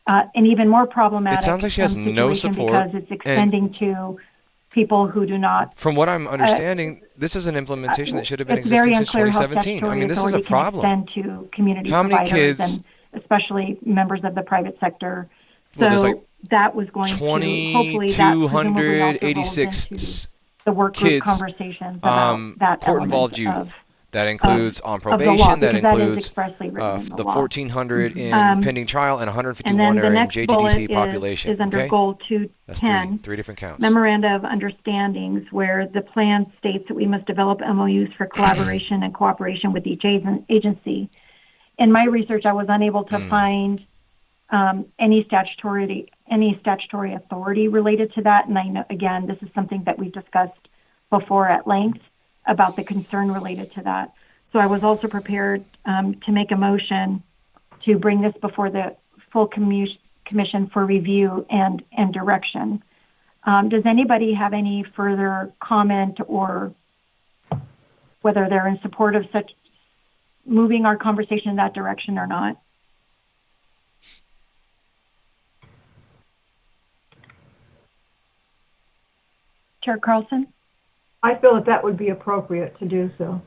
an even more problematic. It sounds like she has no support because it's extending to people who do not. From what I'm understanding, this is an implementation that should have been existing since 2017. I mean, this is a problem. Extend to community How many providers kids, and especially members of the private sector. Well, so like that was going to hopefully that presumably also rolls into the work group kids, conversations about that court-involved element youth. That includes on probation, law, that includes the 1,400 in pending trial and 151 and are in next JTDC population. Is under okay? Goal 210, That's three different counts. Memoranda of Understandings, where the plan states that we must develop MOUs for collaboration and cooperation with each agency. In my research, I was unable to find any statutory authority related to that, and I know, again, this is something that we've discussed before at length about the concern related to that. So I was also prepared to make a motion to bring this before the full commission for review and direction. Does anybody have any further comment or whether they're in support of such moving our conversation in that direction or not? Chair Carlson? I feel that would be appropriate to do so.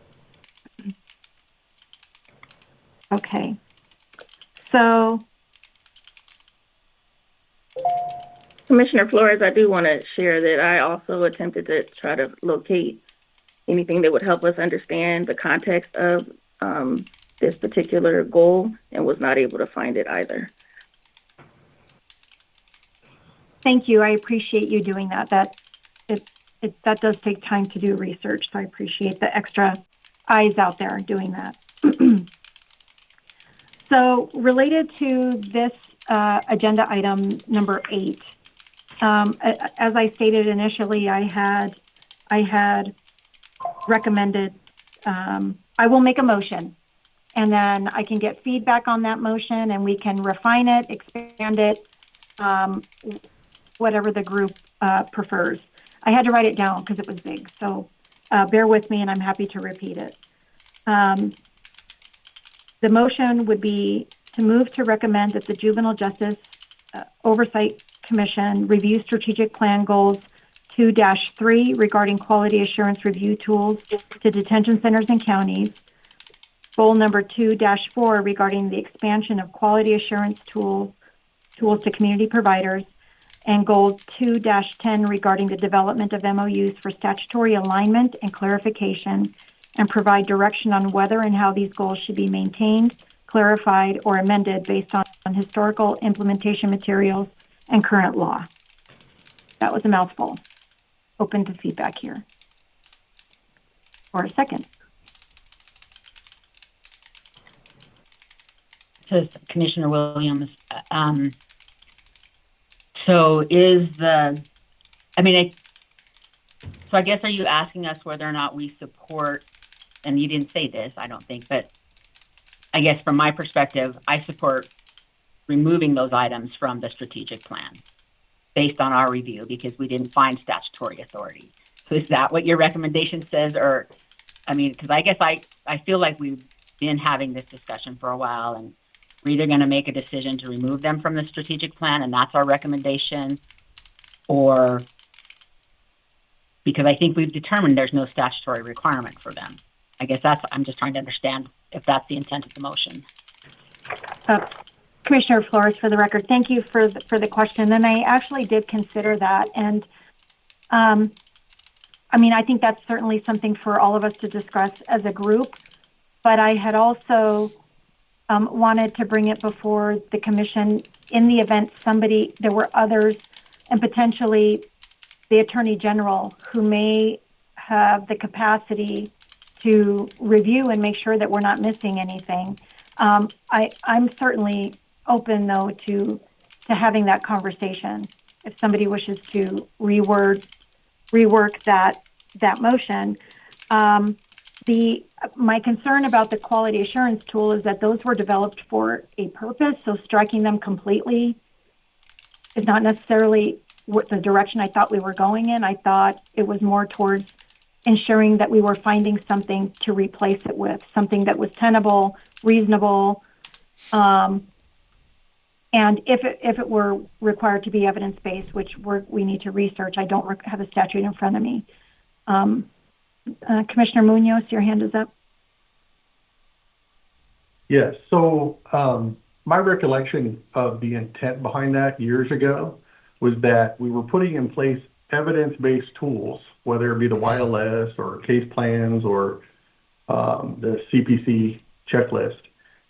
Okay. So, Commissioner Flores, I do want to share that I also attempted to try to locate anything that would help us understand the context of this particular goal and was not able to find it either. Thank you. I appreciate you doing that. That does take time to do research, so I appreciate the extra eyes out there doing that. So related to this agenda item number 8, as I stated initially, I had recommended, I will make a motion, and then I can get feedback on that motion, and we can refine it, expand it, whatever the group prefers. I had to write it down because it was big, so bear with me, and I'm happy to repeat it. The motion would be to move to recommend that the Juvenile Justice Oversight Commission review strategic plan goals 2-3 regarding quality assurance review tools to detention centers and counties, goal number 2-4 regarding the expansion of quality assurance tools to community providers, and goal 2-10 regarding the development of MOUs for statutory alignment and clarification, and provide direction on whether and how these goals should be maintained, clarified, or amended based on historical implementation materials and current law. That was a mouthful. Open to feedback here. Or a second. So Commissioner Williams, so is the, so I guess, are you asking us whether or not we support, and you didn't say this, I don't think, but I guess from my perspective, I support removing those items from the strategic plan based on our review because we didn't find statutory authority. So is that what your recommendation says? Or, because I guess I feel like we've been having this discussion for a while, and we're either going to make a decision to remove them from the strategic plan, and that's our recommendation, or because I think we've determined there's no statutory requirement for them. I guess I'm just trying to understand if that's the intent of the motion. Commissioner Flores, for the record, thank you for the question. And I actually did consider that. And I think that's certainly something for all of us to discuss as a group. But I had also wanted to bring it before the commission in the event there were others, and potentially the Attorney General, who may have the capacity to review and make sure that we're not missing anything. I'm certainly open, though, to having that conversation. If somebody wishes to rework that motion. My concern about the quality assurance tool is that those were developed for a purpose, so striking them completely is not necessarily what the direction I thought we were going in. I thought it was more towards ensuring that we were finding something to replace it with, something that was tenable, reasonable, and if it were required to be evidence-based, which we need to research. I don't have a statute in front of me. Commissioner Munoz, your hand is up. Yes, so my recollection of the intent behind that years ago was that we were putting in place evidence-based tools, whether it be the YLS or case plans or the CPC checklist,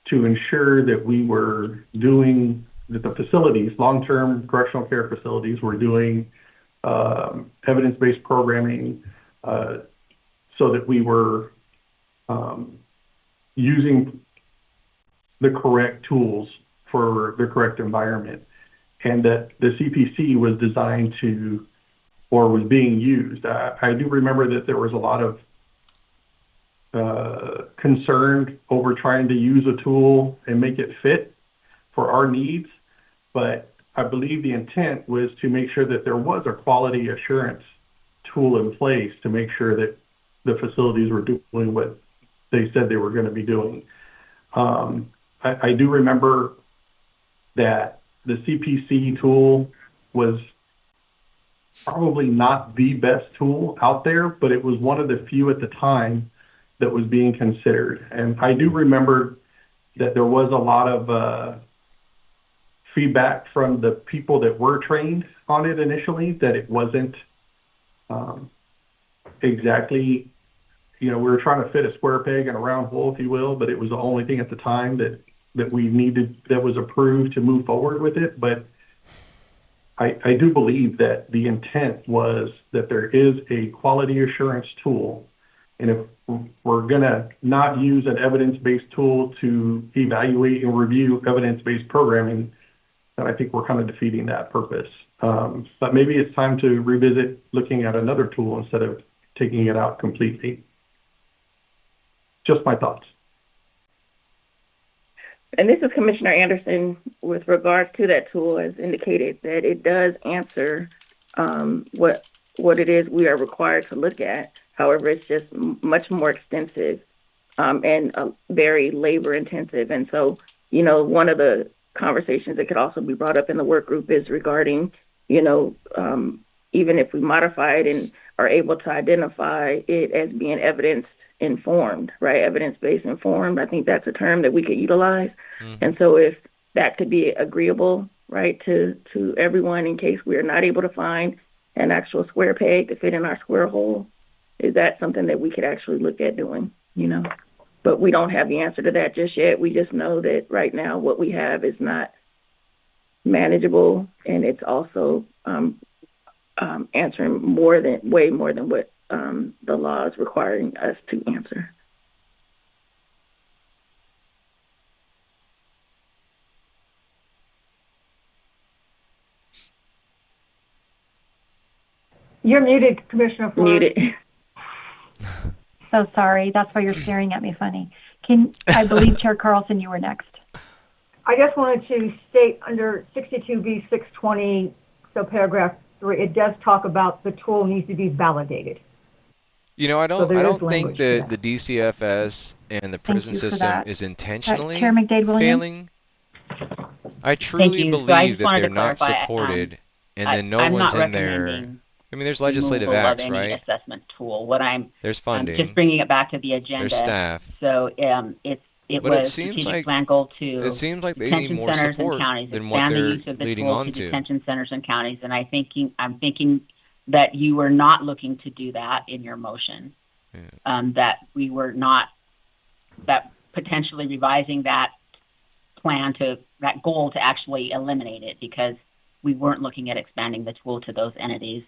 to ensure that we were doing, that the facilities, long-term correctional care facilities, were doing evidence-based programming so that we were using the correct tools for the correct environment, and that the CPC was designed to, or was being used. I do remember that there was a lot of concern over trying to use a tool and make it fit for our needs, but I believe the intent was to make sure that there was a quality assurance tool in place to make sure that the facilities were doing what they said they were going to be doing. I do remember that the CPC tool was probably not the best tool out there, but it was one of the few at the time that was being considered. And I do remember that there was a lot of feedback from the people that were trained on it initially, that it wasn't exactly, we were trying to fit a square peg in a round hole, if you will, but it was the only thing at the time that we needed, that was approved to move forward with it. But I do believe that the intent was that there is a quality assurance tool And if we're gonna not use an evidence-based tool to evaluate and review evidence-based programming, then I think we're kind of defeating that purpose. But maybe it's time to revisit looking at another tool instead of taking it out completely. Just my thoughts. And this is Commissioner Anderson. With regards to that tool, as indicated, that it does answer what it is we are required to look at. However, it's just much more extensive and very labor intensive. And so, you know, one of the conversations that could also be brought up in the work group is regarding, you know, even if we modify it and are able to identify it as being evidence informed, right? Evidence-based informed. I think that's a term that we could utilize. And so if that could be agreeable, right, to everyone in case we are not able to find an actual square peg to fit in our square hole, is that something that we could actually look at doing, you know? But we don't have the answer to that just yet. We just know that right now what we have is not manageable, and it's also answering way more than what the law is requiring us to answer. You're muted, Commissioner Ford. Muted. So sorry. That's why you're staring at me funny. I believe Chair Carlson, you were next. I just wanted to state under 62B 620, so paragraph 3, it does talk about the tool needs to be validated. You know, I don't think that the DCFS and the prison system is intentionally Chair McDade-Williams? failing. I truly believe that they're not supported, and then no one's in there. I mean, there's legislative acts, of any right? Assessment tool. There's funding. Just bringing it back to the agenda. There's staff. So it was strategic plan goal 2. It seems like they need more support than what they're leading on to. Detention centers and counties, and I'm thinking that you were not looking to do that in your motion. Yeah. That potentially revising that plan to that goal to actually eliminate it, because we weren't looking at expanding the tool to those entities.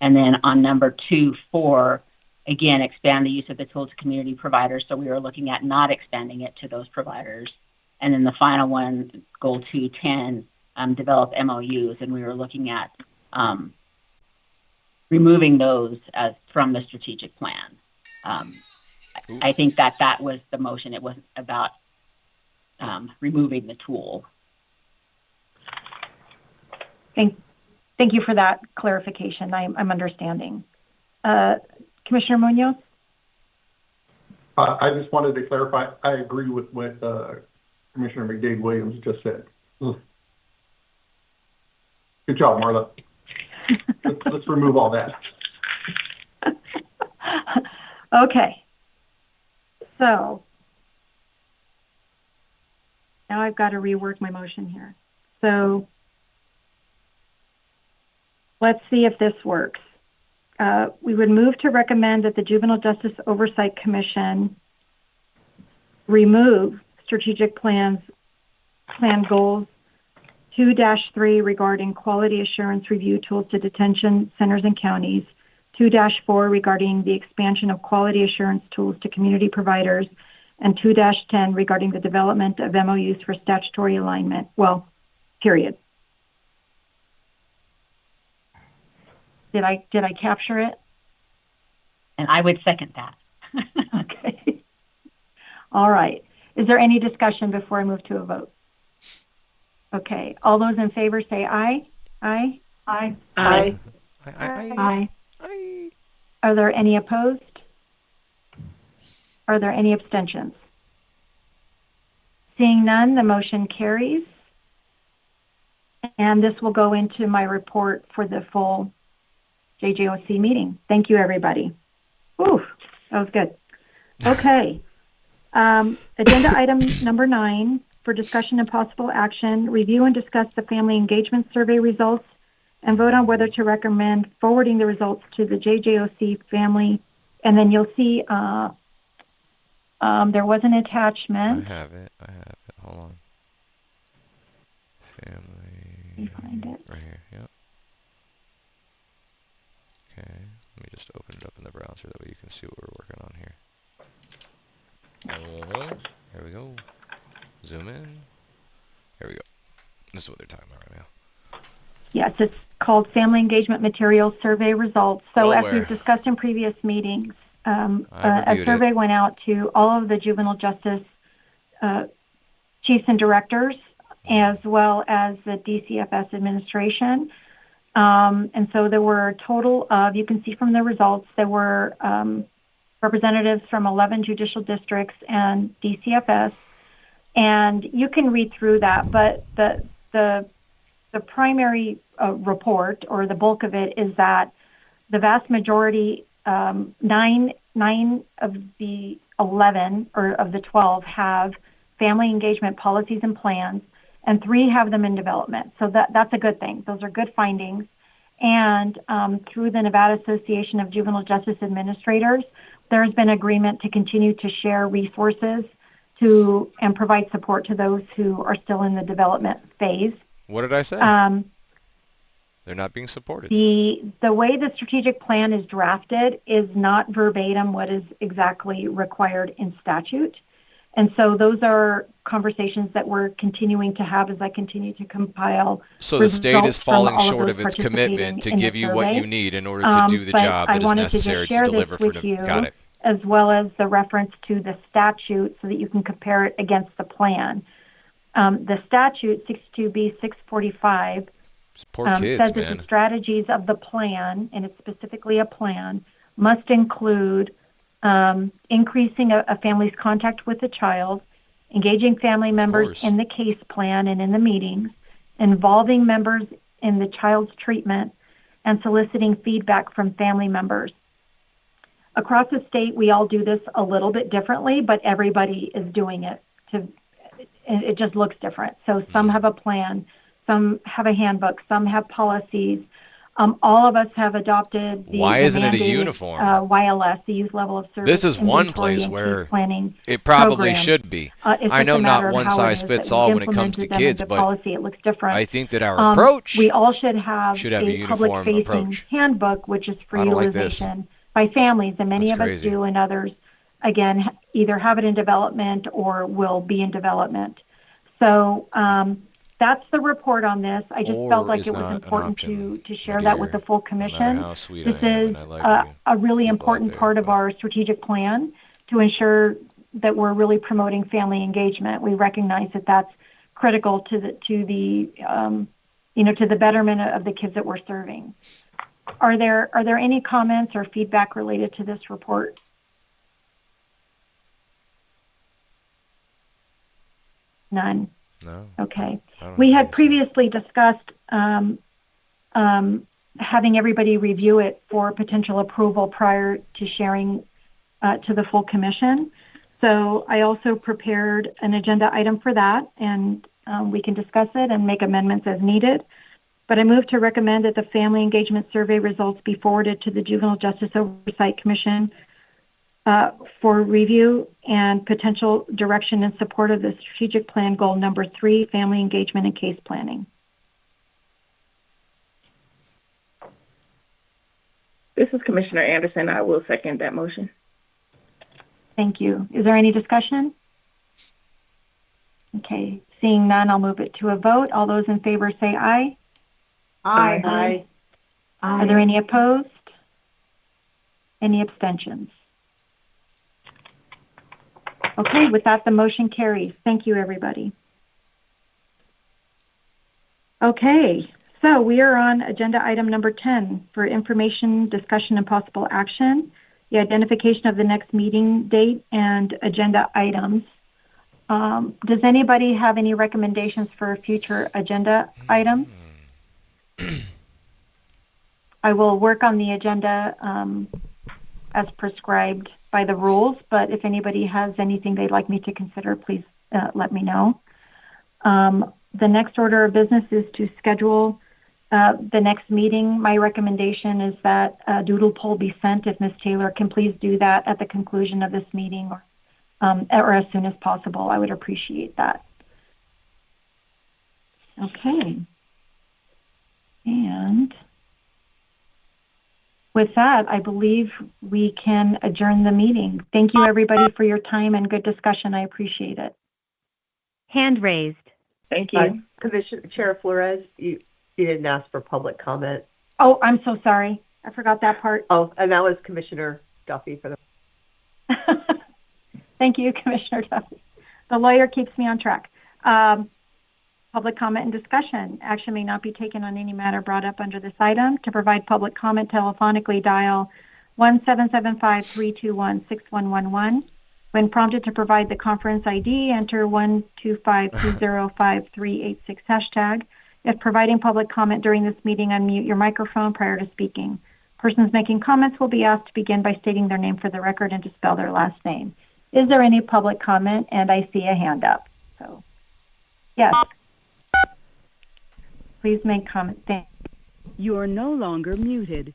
And then on number 2.4, again, expand the use of the tool to community providers. So we were looking at not expanding it to those providers. And then the final one, goal 2.10, develop MOUs. And we were looking at removing those from the strategic plan. I think that was the motion. It wasn't about removing the tool. Thank you for that clarification. I'm understanding. Commissioner Munoz? I just wanted to clarify, I agree with what Commissioner McDade-Williams just said. Good job, Marla. Let's remove all that. Okay. So now I've got to rework my motion here. So let's see if this works. We would move to recommend that the Juvenile Justice Oversight Commission remove strategic plan goals 2-3 regarding quality assurance review tools to detention centers and counties, 2-4 regarding the expansion of quality assurance tools to community providers, and 2-10 regarding the development of MOUs for statutory alignment. Well, period. Did I capture it? And I would second that. Okay. All right. Is there any discussion before I move to a vote? Okay. All those in favor say aye. Aye. Aye. Aye. Aye. Are there any opposed? Are there any abstentions? Seeing none, the motion carries. And this will go into my report for the full JJOC meeting. Thank you, everybody. Ooh, that was good. Okay. Agenda item number 9 for discussion and possible action, review and discuss the family engagement survey results and vote on whether to recommend forwarding the results to the JJOC family. And then you'll see there was an attachment. I have it. Hold on. Family. Let me find it. Right here. Yep. Okay. Let me just open it up in the browser. That way you can see what we're working on here. This is what they're talking about right now. Yes, it's called Family Engagement Materials Survey Results. So as where? we've discussed in previous meetings, I a reviewed survey it. went out to all of the juvenile justice chiefs and directors, as well as the DCFS administration. And so there were a total of, you can see from the results, there were representatives from 11 judicial districts and DCFS. And you can read through that, but the primary report, or the bulk of it, is that the vast majority, nine of the 11 or of the 12 have family engagement policies and plans, and 3 have them in development. So that's a good thing. Those are good findings. And through the Nevada Association of Juvenile Justice Administrators, there has been agreement to continue to share resources and provide support to those who are still in the development phase. What did I say? They're not being supported. The way the strategic plan is drafted is not verbatim what is exactly required in statute. And so those are conversations that we're continuing to have as I continue to compile. So the state is falling from all short those of its commitment to participating in give the you what survey. you need in order to do the But job I that is wanted to just necessary to share deliver this for with you, Got it. as well as the reference to the statute so that you can compare it against the plan. The statute 62B 645 Poor kids, says that man. the strategies of the plan, and it's specifically a plan, must include increasing a family's contact with the child, engaging family members in the case plan and in the meetings, involving members in the child's treatment, and soliciting feedback from family members. Across the state, we all do this a little bit differently, but everybody is doing it. It just looks different. So some have a plan, some have a handbook, some have policies. All of us have adopted the Why isn't it a mandated, uniform? YLS, the Youth Level of Service This is one Inventory place and where Case Planning it probably program. should be. It's I just know a matter not of one how it size is fits that all we've when it comes to implemented them kids, into but policy. It looks different. I think that our approach we all should have should have a uniform public-facing approach. handbook, which is for I don't like this. utilization by families, and many That's of crazy. us do, and others, again, either have it in development or will be in development. So that's the report on this. I just felt like it was important to share that with the full commission. how sweet This I am, is and I like you. a really People out important there, part of our strategic plan to ensure that we're really promoting family engagement. We recognize that that's critical to the betterment of the kids that we're serving. Are there any comments or feedback related to this report? None. No. Okay. We had previously discussed having everybody review it for potential approval prior to sharing to the full commission. So I also prepared an agenda item for that, and we can discuss it and make amendments as needed. But I move to recommend that the Family Engagement Survey results be forwarded to the Juvenile Justice Oversight Commission for review and potential direction in support of the strategic plan goal number 3, family engagement and case planning. This is Commissioner Anderson. I will second that motion. Thank you. Is there any discussion? Okay, seeing none, I'll move it to a vote. All those in favor say aye. Aye. Aye. Are there any opposed? Any abstentions? Okay, with that, the motion carries. Thank you, everybody. Okay, so we are on agenda item number 10 for information, discussion, and possible action, the identification of the next meeting date and agenda items. Does anybody have any recommendations for future agenda items? I will work on the agenda as prescribed by the rules, but if anybody has anything they'd like me to consider, please let me know. The next order of business is to schedule the next meeting. My recommendation is that a doodle poll be sent. If Ms. Taylor can please do that at the conclusion of this meeting or as soon as possible, I would appreciate that. Okay. And with that, I believe we can adjourn the meeting. Thank you, everybody, for your time and good discussion. I appreciate it. Hand raised. Thank you. Commissioner Chair Flores, you didn't ask for public comment. Oh, I'm so sorry. I forgot that part. Oh, and that was Commissioner Duffy for the. Thank you, Commissioner Duffy. The lawyer keeps me on track. Public comment and discussion. Action may not be taken on any matter brought up under this item. To provide public comment, telephonically dial 1-775-321-6111. When prompted to provide the conference ID, enter 125205386 hashtag. If providing public comment during this meeting, unmute your microphone prior to speaking. Persons making comments will be asked to begin by stating their name for the record and to spell their last name. Is there any public comment? And I see a hand up. So, yes. Please make comment. Thank you. You are no longer muted.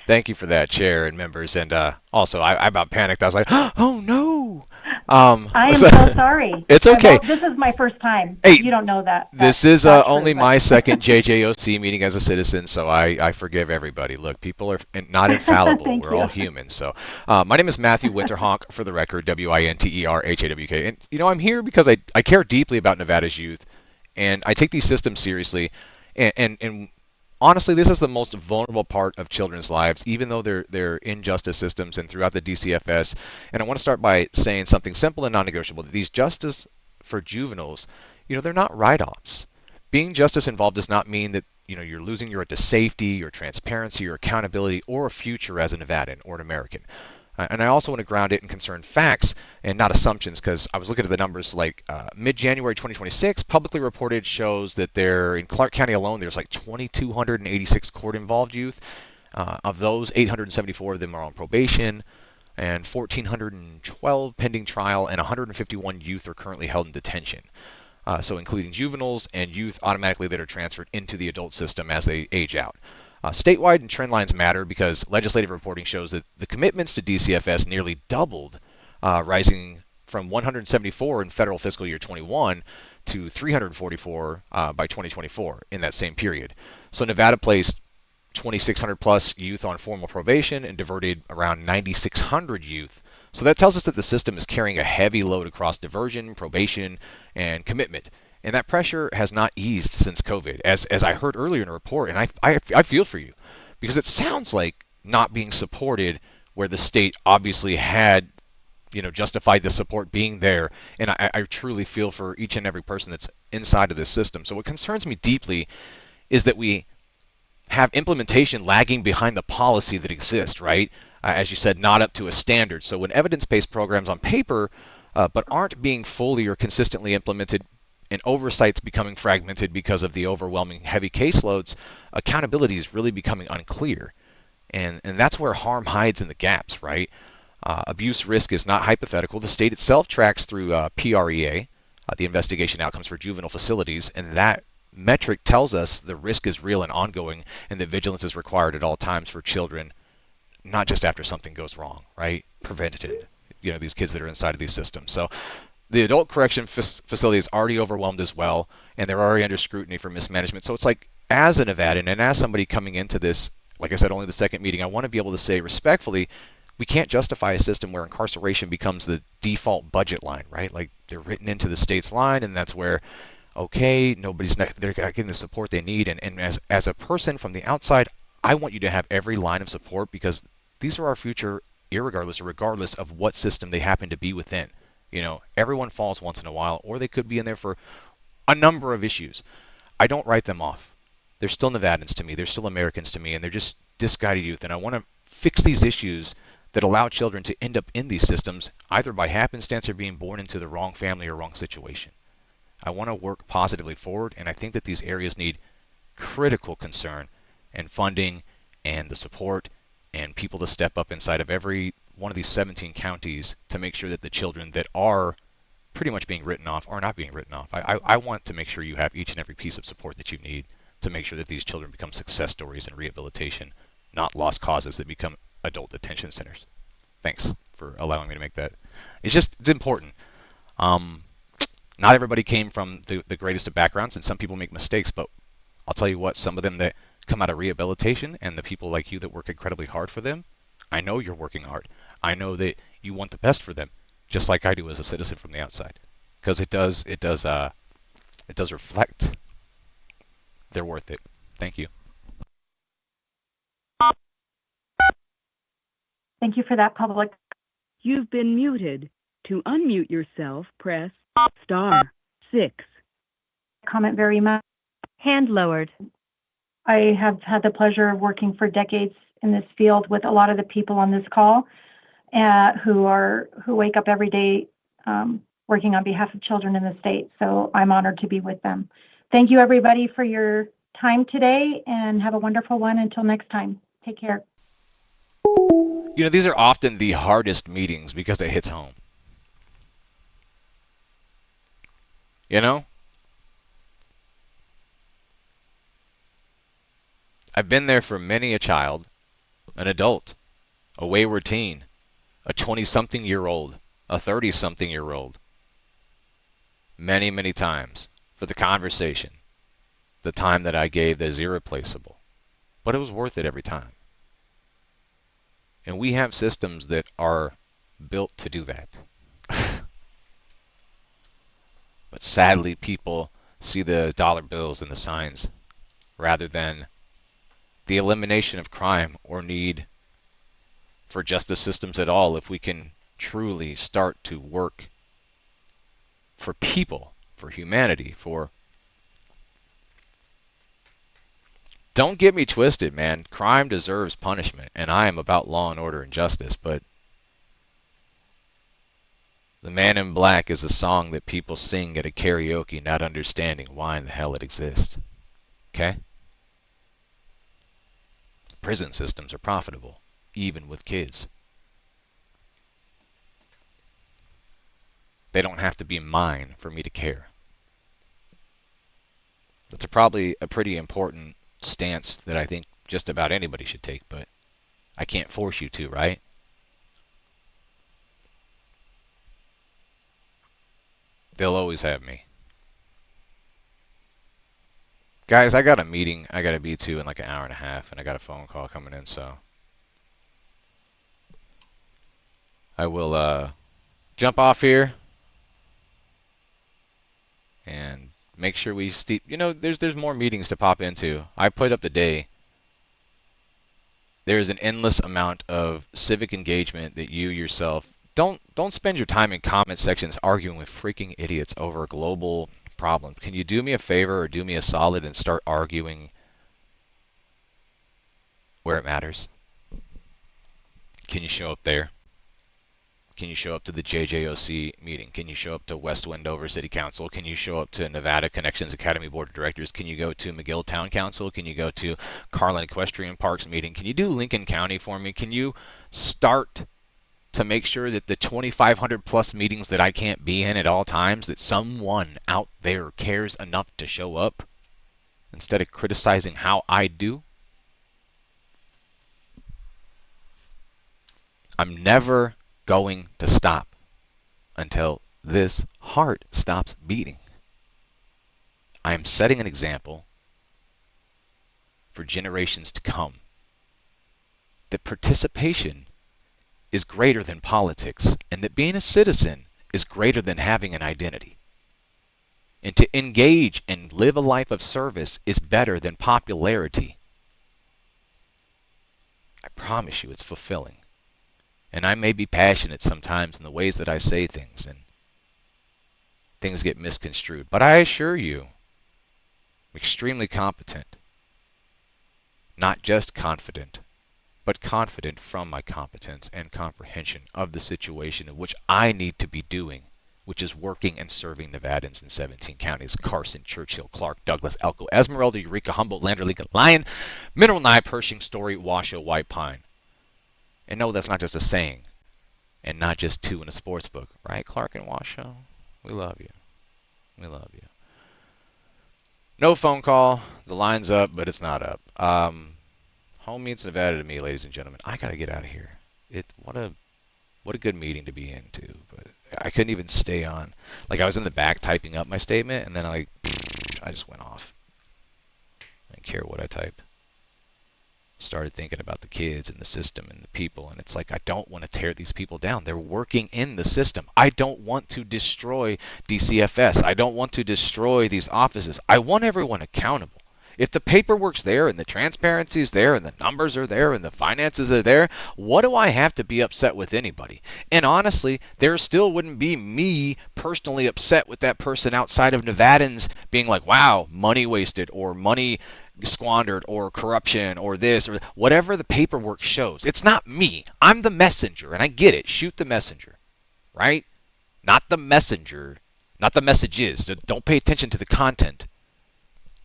Thank you for that, Chair and members. And also, I about panicked. I was like, oh, no. I am so sorry. It's okay. This is my first time. Hey, you don't know that. This is only my second JJOC meeting as a citizen, so I forgive everybody. Look, people are not infallible. We're all human. So my name is Matthew Winterhawk, for the record, Winterhawk. And, I'm here because I care deeply about Nevada's youth, and I take these systems seriously. And honestly, this is the most vulnerable part of children's lives, even though they're in justice systems and throughout the DCFS. And I want to start by saying something simple and non-negotiable. These justice for juveniles, they're not write-offs. Being justice involved does not mean that, you're losing your right to safety, your transparency, your accountability, or a future as a Nevadan or an American. And I also want to ground it in concerned facts and not assumptions, because I was looking at the numbers like mid-January 2026, publicly reported shows that in Clark County alone, there's like 2,286 court-involved youth. Of those, 874 of them are on probation, and 1,412 pending trial, and 151 youth are currently held in detention. So including juveniles and youth automatically that are transferred into the adult system as they age out. Statewide and trend lines matter because legislative reporting shows that the commitments to DCFS nearly doubled, rising from 174 in federal fiscal year 21 to 344 by 2024 in that same period. So Nevada placed 2,600 plus youth on formal probation and diverted around 9,600 youth. So that tells us that the system is carrying a heavy load across diversion, probation, and commitment. And that pressure has not eased since COVID, as I heard earlier in a report, and I feel for you, because it sounds like not being supported where the state obviously had, justified the support being there, and I truly feel for each and every person that's inside of this system. So what concerns me deeply is that we have implementation lagging behind the policy that exists, right? As you said, not up to a standard. So when evidence-based programs on paper, but aren't being fully or consistently implemented, and oversight's becoming fragmented because of the overwhelming heavy caseloads, accountability is really becoming unclear. And that's where harm hides in the gaps, right? Abuse risk is not hypothetical. The state itself tracks through PREA, the Investigation Outcomes for Juvenile Facilities, and that metric tells us the risk is real and ongoing, and that vigilance is required at all times for children, not just after something goes wrong, right? Preventative, these kids that are inside of these systems. So the adult correction facility is already overwhelmed as well, and they're already under scrutiny for mismanagement. So it's like, as a Nevadan and as somebody coming into this, like I said, only the second meeting, I want to be able to say respectfully, we can't justify a system where incarceration becomes the default budget line, right? Like they're written into the state's line, and that's where, okay, they're getting the support they need. And as a person from the outside, I want you to have every line of support, because these are our future, irregardless or regardless of what system they happen to be within. Everyone falls once in a while, or they could be in there for a number of issues. I don't write them off. They're still Nevadans to me. They're still Americans to me, and they're just misguided youth. And I want to fix these issues that allow children to end up in these systems, either by happenstance or being born into the wrong family or wrong situation. I want to work positively forward, and I think that these areas need critical concern and funding and the support and people to step up inside of every one of these 17 counties to make sure that the children that are pretty much being written off are not being written off. I want to make sure you have each and every piece of support that you need to make sure that these children become success stories in rehabilitation, not lost causes that become adult detention centers. Thanks for allowing me to make that. It's important. Not everybody came from the greatest of backgrounds, and some people make mistakes, but I'll tell you what, some of them that come out of rehabilitation and the people like you that work incredibly hard for them, I know you're working hard. I know that you want the best for them, just like I do as a citizen from the outside, because it does it does reflect, they're worth it. Thank you. Thank you for that public. You've been muted. To unmute yourself, press *6. Comment very much. Hand lowered. I have had the pleasure of working for decades in this field with a lot of the people on this call who wake up every day working on behalf of children in the state. So I'm honored to be with them. Thank you, everybody, for your time today, and have a wonderful one. Until next time, take care. You know, these are often the hardest meetings because it hits home. You know? I've been there for many a child, an adult, a wayward teen, a 20-something-year-old, a 30-something-year-old. Many, many times for the conversation, the time that I gave that is irreplaceable. But it was worth it every time. And we have systems that are built to do that. But sadly, people see the dollar bills and the signs rather than the elimination of crime or need for justice systems at all. If we can truly start to work for people, for humanity, for... Don't get me twisted, man. Crime deserves punishment, and I am about law and order and justice, but The Man in Black is a song that people sing at a karaoke, not understanding why in the hell it exists. Okay? Prison systems are profitable, even with kids. They don't have to be mine for me to care. That's probably a pretty important stance that I think just about anybody should take, but I can't force you to, right? They'll always have me. Guys, I got a meeting I got to be to in like an hour and a half, and I got a phone call coming in, so I will jump off here and make sure we steep. You know, there's more meetings to pop into. I put up the day. There's an endless amount of civic engagement that you yourself don't spend your time in comment sections arguing with freaking idiots over a global problem. Can you do me a favor or do me a solid and start arguing where it matters? Can you show up there? Can you show up to the JJOC meeting? Can you show up to West Wendover City Council? Can you show up to Nevada Connections Academy Board of Directors? Can you go to McGill Town Council? Can you go to Carlin Equestrian Parks meeting? Can you do Lincoln County for me? Can you start to make sure that the 2,500 plus meetings that I can't be in at all times, that someone out there cares enough to show up instead of criticizing how I do? I'm never going to stop until this heart stops beating. I am setting an example for generations to come that participation is greater than politics, and that being a citizen is greater than having an identity. And to engage and live a life of service is better than popularity. I promise you it's fulfilling. And I may be passionate sometimes in the ways that I say things, and things get misconstrued. But I assure you, I'm extremely competent. Not just confident, but confident from my competence and comprehension of the situation in which I need to be doing, which is working and serving Nevadans in 17 counties: Carson, Churchill, Clark, Douglas, Elko, Esmeralda, Eureka, Humboldt, Lander, Lincoln, Lyon, Mineral, Nye, Pershing, Story, Washoe, White Pine. And no, that's not just a saying, and not just two in a sports book, right? Clark and Washoe, we love you. We love you. No phone call. The line's up, but it's not up. Home meets Nevada to me, ladies and gentlemen. I gotta get out of here. What a good meeting to be into, but I couldn't even stay on. Like, I was in the back typing up my statement, and then I just went off. I didn't care what I typed. started thinking about the kids and the system and the people, and it's like, I don't want to tear these people down. They're working in the system. I don't want to destroy DCFS. I don't want to destroy these offices. I want everyone accountable. If the paperwork's there and the transparency is there and the numbers are there and the finances are there, what do I have to be upset with anybody? And honestly, there still wouldn't be me personally upset with that person outside of Nevadans being like, wow, money wasted or money squandered or corruption or this or whatever the paperwork shows. It's not me. I'm the messenger, and I get it. Shoot the messenger, right? Not the messenger, not the messages. Don't pay attention to the content.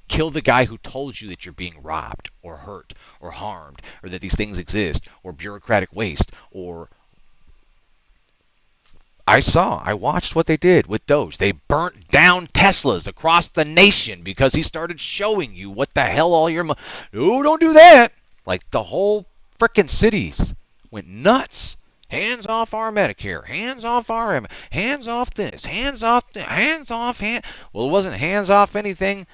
Kill the guy who told you that you're being robbed or hurt or harmed or that these things exist or bureaucratic waste or... I watched what they did with Doge. They burnt down Teslas across the nation because he started showing you what the hell all your... No, don't do that. Like the whole frickin' cities went nuts. Hands off our Medicare. Hands off our... Hands off this. Hands off... Hands off... Well, it wasn't hands off anything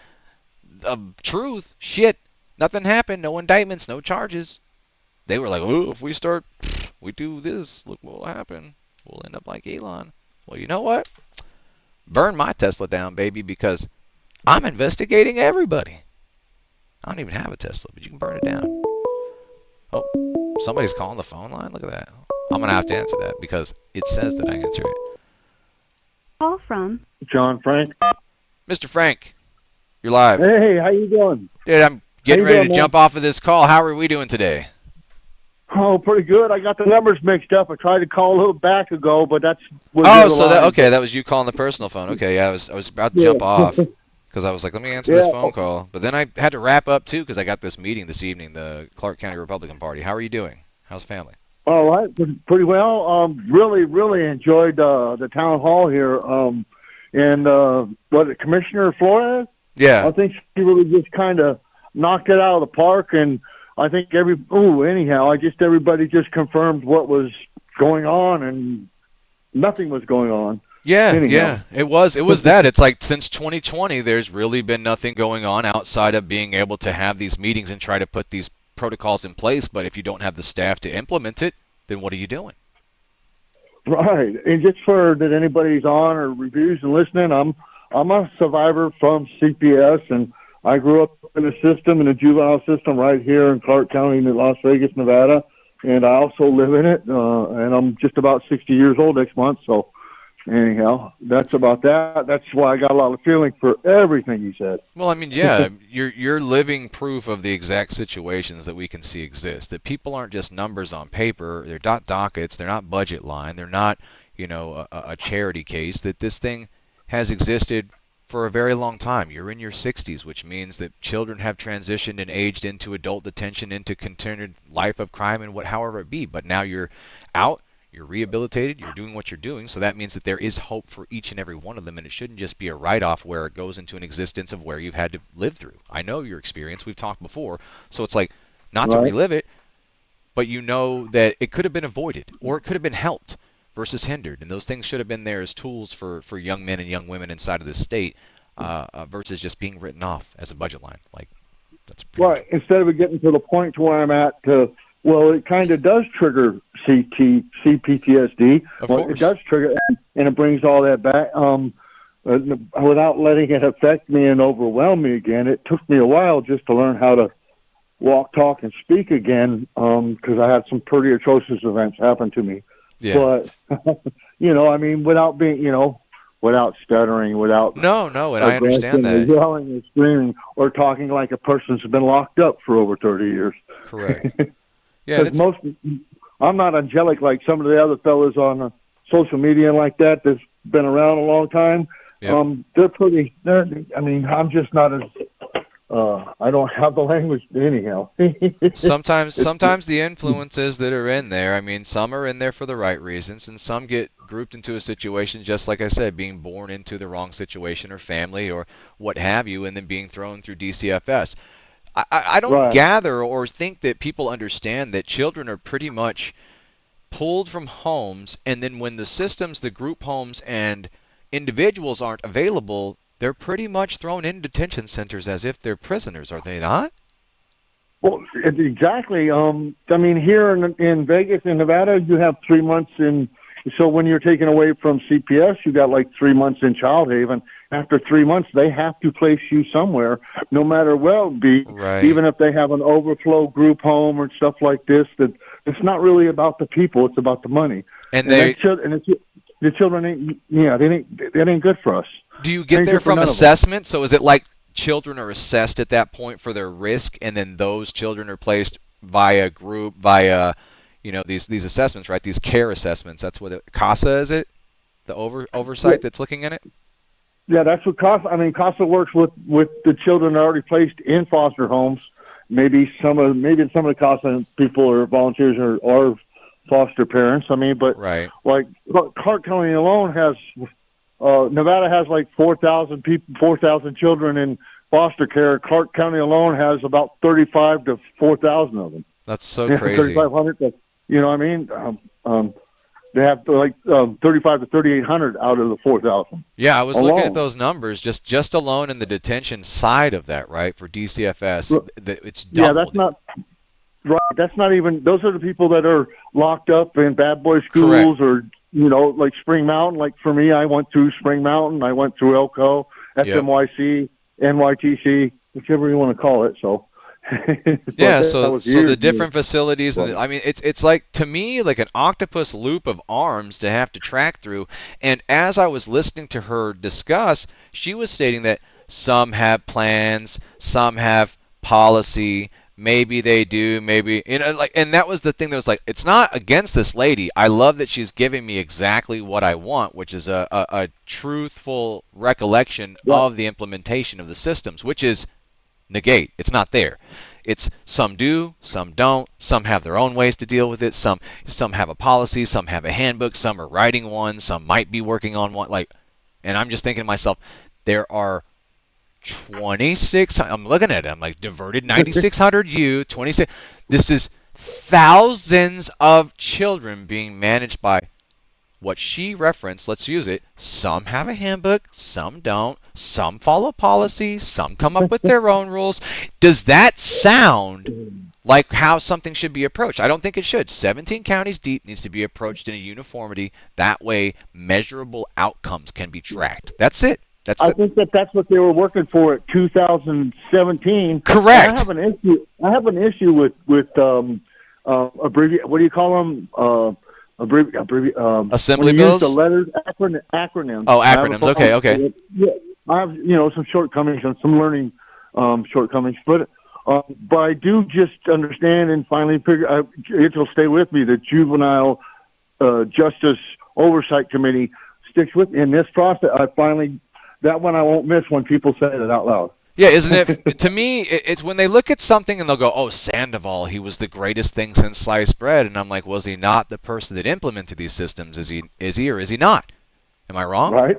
of truth. Shit. Nothing happened. No indictments. No charges. They were like, oh, if we start... We do this. Look what will happen. We'll end up like Elon. Well, you know what? Burn my Tesla down, baby, because I'm investigating everybody. I don't even have a Tesla, but you can burn it down. Oh, somebody's calling the phone line? Look at that. I'm going to have to answer that because it says that I answer it. Call from John Frank. Mr. Frank, you're live. Hey, how you doing? Dude, I'm getting ready to man? jump off of this call. How are we doing today? Oh, pretty good. I got the numbers mixed up. I tried to call a little back ago, but that's... That was you calling the personal phone. Okay, yeah, I was about to jump off because I was like, let me answer this phone call. But then I had to wrap up, too, because I got this meeting this evening, the Clark County Republican Party. How are you doing? How's family? All right, pretty well. Really enjoyed the town hall here. And was it Commissioner Flores? Yeah. I think she really just kind of knocked it out of the park, and I think everybody just confirmed what was going on, and nothing was going on. Yeah, anyhow. Yeah, it was that. It's like since 2020, there's really been nothing going on outside of being able to have these meetings and try to put these protocols in place. But if you don't have the staff to implement it, then what are you doing? Right, and just for that anybody's on or reviews and listening, I'm a survivor from CPS, and I grew up in the system, in the juvenile system right here in Clark County in Las Vegas, Nevada, and I also live in it, and I'm just about 60 years old next month, so anyhow, that's about that. That's why I got a lot of feeling for everything you said. Well, I mean, yeah, you're living proof of the exact situations that we can see exist, that people aren't just numbers on paper, they're not dockets, they're not budget line, they're not, a charity case, that this thing has existed for a very long time. You're in your 60s, which means that children have transitioned and aged into adult detention, into continued life of crime and however it be. But now you're out, you're rehabilitated, you're doing what you're doing. So that means that there is hope for each and every one of them, and it shouldn't just be a write-off where it goes into an existence of where you've had to live through. I know your experience. We've talked before. So it's like not to relive it, but you know that it could have been avoided or it could have been helped versus hindered, and those things should have been there as tools for young men and young women inside of this state, versus just being written off as a budget line. Like that's right. Instead of it getting to the point to where I'm at, it kind of does trigger CPTSD. Of course. It does trigger, and it brings all that back. Without letting it affect me and overwhelm me again, it took me a while just to learn how to walk, talk, and speak again, because I had some pretty atrocious events happen to me. Yeah. But, without stuttering, without... No, and I understand that. Yelling and screaming or talking like a person's been locked up for over 30 years. Correct. Yeah, I'm not angelic like some of the other fellas on social media like that that's been around a long time. Yep. I'm just not as... I don't have the language anyhow. Sometimes the influences that are in there, I mean, some are in there for the right reasons, and some get grouped into a situation, just like I said, being born into the wrong situation or family or what have you, and then being thrown through DCFS. I don't gather or think that people understand that children are pretty much pulled from homes, and then when the systems, the group homes, and individuals aren't available, they're pretty much thrown in detention centers as if they're prisoners, are they not? Well, exactly. I mean, here in Vegas, in Nevada, you have 3 months in. So when you're taken away from CPS, you got like 3 months in Child Haven. After 3 months, they have to place you somewhere, no matter where it be. Right. Even if they have an overflow group home or stuff like this, that it's not really about the people; it's about the money. And the children ain't. Yeah, they ain't good for us. Do you get there from assessment? So is it like children are assessed at that point for their risk, and then those children are placed via group, via, these assessments, right? These care assessments. That's what CASA is it? The oversight that's looking at it. Yeah, that's what CASA. I mean, CASA works with the children already placed in foster homes. Maybe some of the CASA people or volunteers are foster parents. I mean, but right. Like Clark County alone has. Nevada has like 4,000 people, 4,000 children in foster care. Clark County alone has about 35 to 4,000 of them. That's so crazy. 3,500. You know what I mean? They have like 35 to 3,800 out of the 4,000. Yeah, I was looking at those numbers just alone in the detention side of that, right? For DCFS, it's doubled. Yeah, that's not right. That's not even. Those are the people that are locked up in bad boy schools. Correct. Or. Like Spring Mountain, like for me, I went through Spring Mountain, I went through Elko, SMYC, NYTC, whichever you want to call it. So, yeah, so the different facilities, I mean, it's like, to me, like an octopus loop of arms to have to track through. And as I was listening to her discuss, she was stating that some have plans, some have policy. Maybe they do, maybe, and that was the thing that was like, it's not against this lady. I love that she's giving me exactly what I want, which is a truthful recollection of the implementation of the systems, which is negate. It's not there. It's some do, some don't, some have their own ways to deal with it, some have a policy, some have a handbook, some are writing one, some might be working on one, and I'm just thinking to myself, there are 26. I'm looking at it. I'm like, diverted 9,600 youth, 26. This is thousands of children being managed by what she referenced. Let's use it. Some have a handbook, some don't. Some follow policy, some come up with their own rules. Does that sound like how something should be approached? I don't think it should. 17 counties deep needs to be approached in a uniformity. That way, measurable outcomes can be tracked. That's it. I think that's what they were working for at 2017. Correct. I have an issue with what do you call them? Assembly bills. The letters, acronyms. Oh, acronyms. Okay. Yeah, I have some shortcomings and some learning shortcomings, but I do just understand and finally figure it'll stay with me. The Juvenile Justice Oversight Committee sticks with me in this process. That one I won't miss when people say it out loud. Yeah, isn't it? To me, it's when they look at something and they'll go, "Oh, Sandoval, he was the greatest thing since sliced bread," and I'm like, "Was he not the person that implemented these systems? Is he or is he not? Am I wrong?" Right.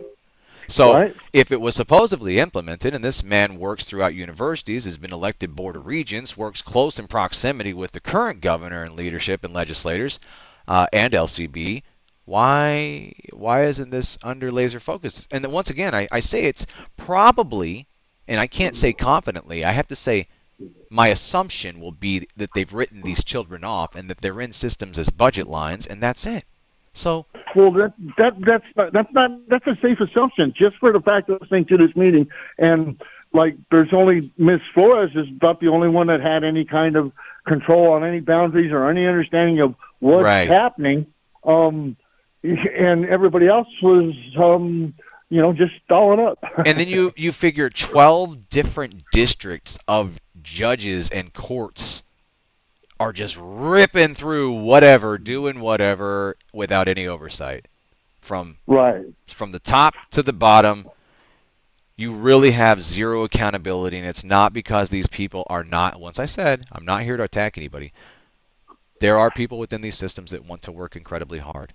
So if it was supposedly implemented, and this man works throughout universities, has been elected board of regents, works close in proximity with the current governor and leadership and legislators, and LCB. Why isn't this under laser focus? And then once again, I say it's probably, and I can't say confidently, I have to say my assumption will be that they've written these children off and that they're in systems as budget lines, and that's it. So that's a safe assumption, just for the fact of listening to this meeting. And like, there's only Ms. Flores is about the only one that had any kind of control on any boundaries or any understanding of what's happening. And everybody else was, just stalling up. And then you figure 12 different districts of judges and courts are just ripping through whatever, doing whatever without any oversight. From the top to the bottom, you really have zero accountability, and it's not because these people are not, once I said, I'm not here to attack anybody. There are people within these systems that want to work incredibly hard.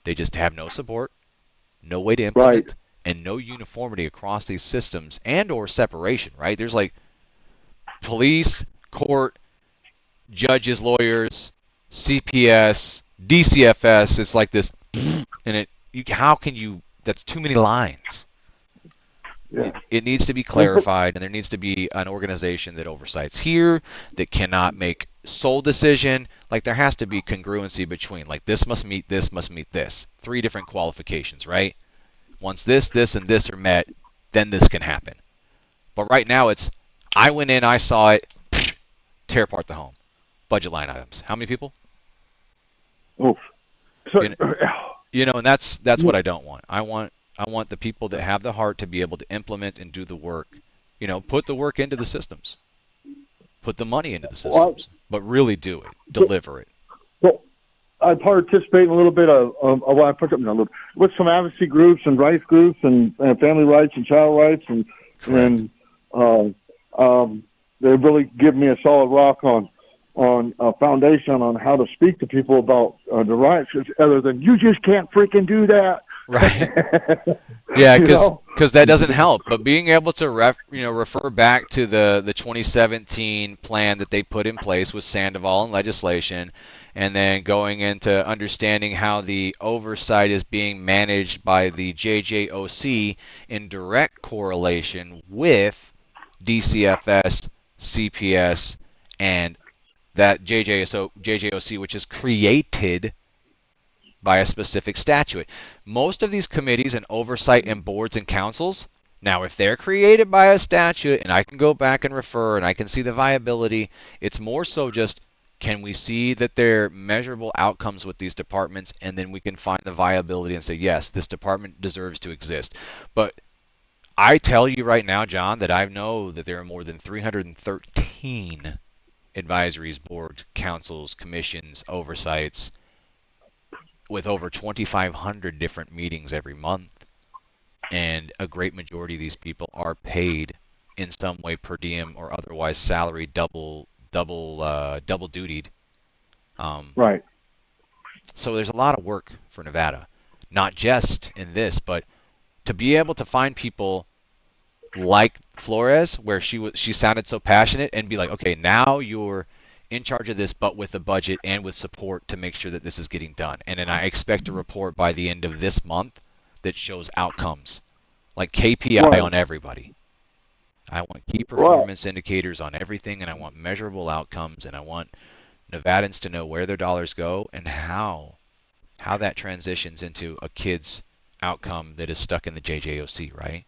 They just have no support, no way to implement, and no uniformity across these systems and or separation, right? There's like police, court, judges, lawyers, CPS, DCFS. It's like this, and how can you, that's too many lines. It needs to be clarified, and there needs to be an organization that oversights here, that cannot make sole decision. Like, there has to be congruency between, like, this must meet this, must meet this. 3 different qualifications, right? Once this, this, and this are met, then this can happen. But right now it's, I went in, I saw it, tear apart the home. Budget line items. How many people? Oof. So, and that's what I don't want. I want the people that have the heart to be able to implement and do the work. Put the work into the systems. Put the money into the systems. But really do it. Deliver it. Well, I participate in a little bit of I put up with some advocacy groups and rights groups and family rights and child rights and they really give me a solid rock on a foundation on how to speak to people about the rights, other than you just can't freaking do that. Right. Yeah, because that doesn't help. But being able to refer back to the 2017 plan that they put in place with Sandoval and legislation, and then going into understanding how the oversight is being managed by the JJOC in direct correlation with DCFS, CPS, and that JJOC, which is created by a specific statute. Most of these committees and oversight and boards and councils, now if they're created by a statute and I can go back and refer and I can see the viability, it's more so just, can we see that there are measurable outcomes with these departments, and then we can find the viability and say, yes, this department deserves to exist. But I tell you right now, John, that I know that there are more than 313 advisories, boards, councils, commissions, oversights, with over 2,500 different meetings every month. And a great majority of these people are paid in some way per diem or otherwise salary double dutied. Right. So there's a lot of work for Nevada, not just in this, but to be able to find people like Flores, where she sounded so passionate, and be like, okay, now you're in charge of this, but with a budget and with support to make sure that this is getting done. And then I expect a report by the end of this month that shows outcomes, like KPI on everybody. I want key performance indicators on everything, and I want measurable outcomes, and I want Nevadans to know where their dollars go and how that transitions into a kid's outcome that is stuck in the JJOC, right?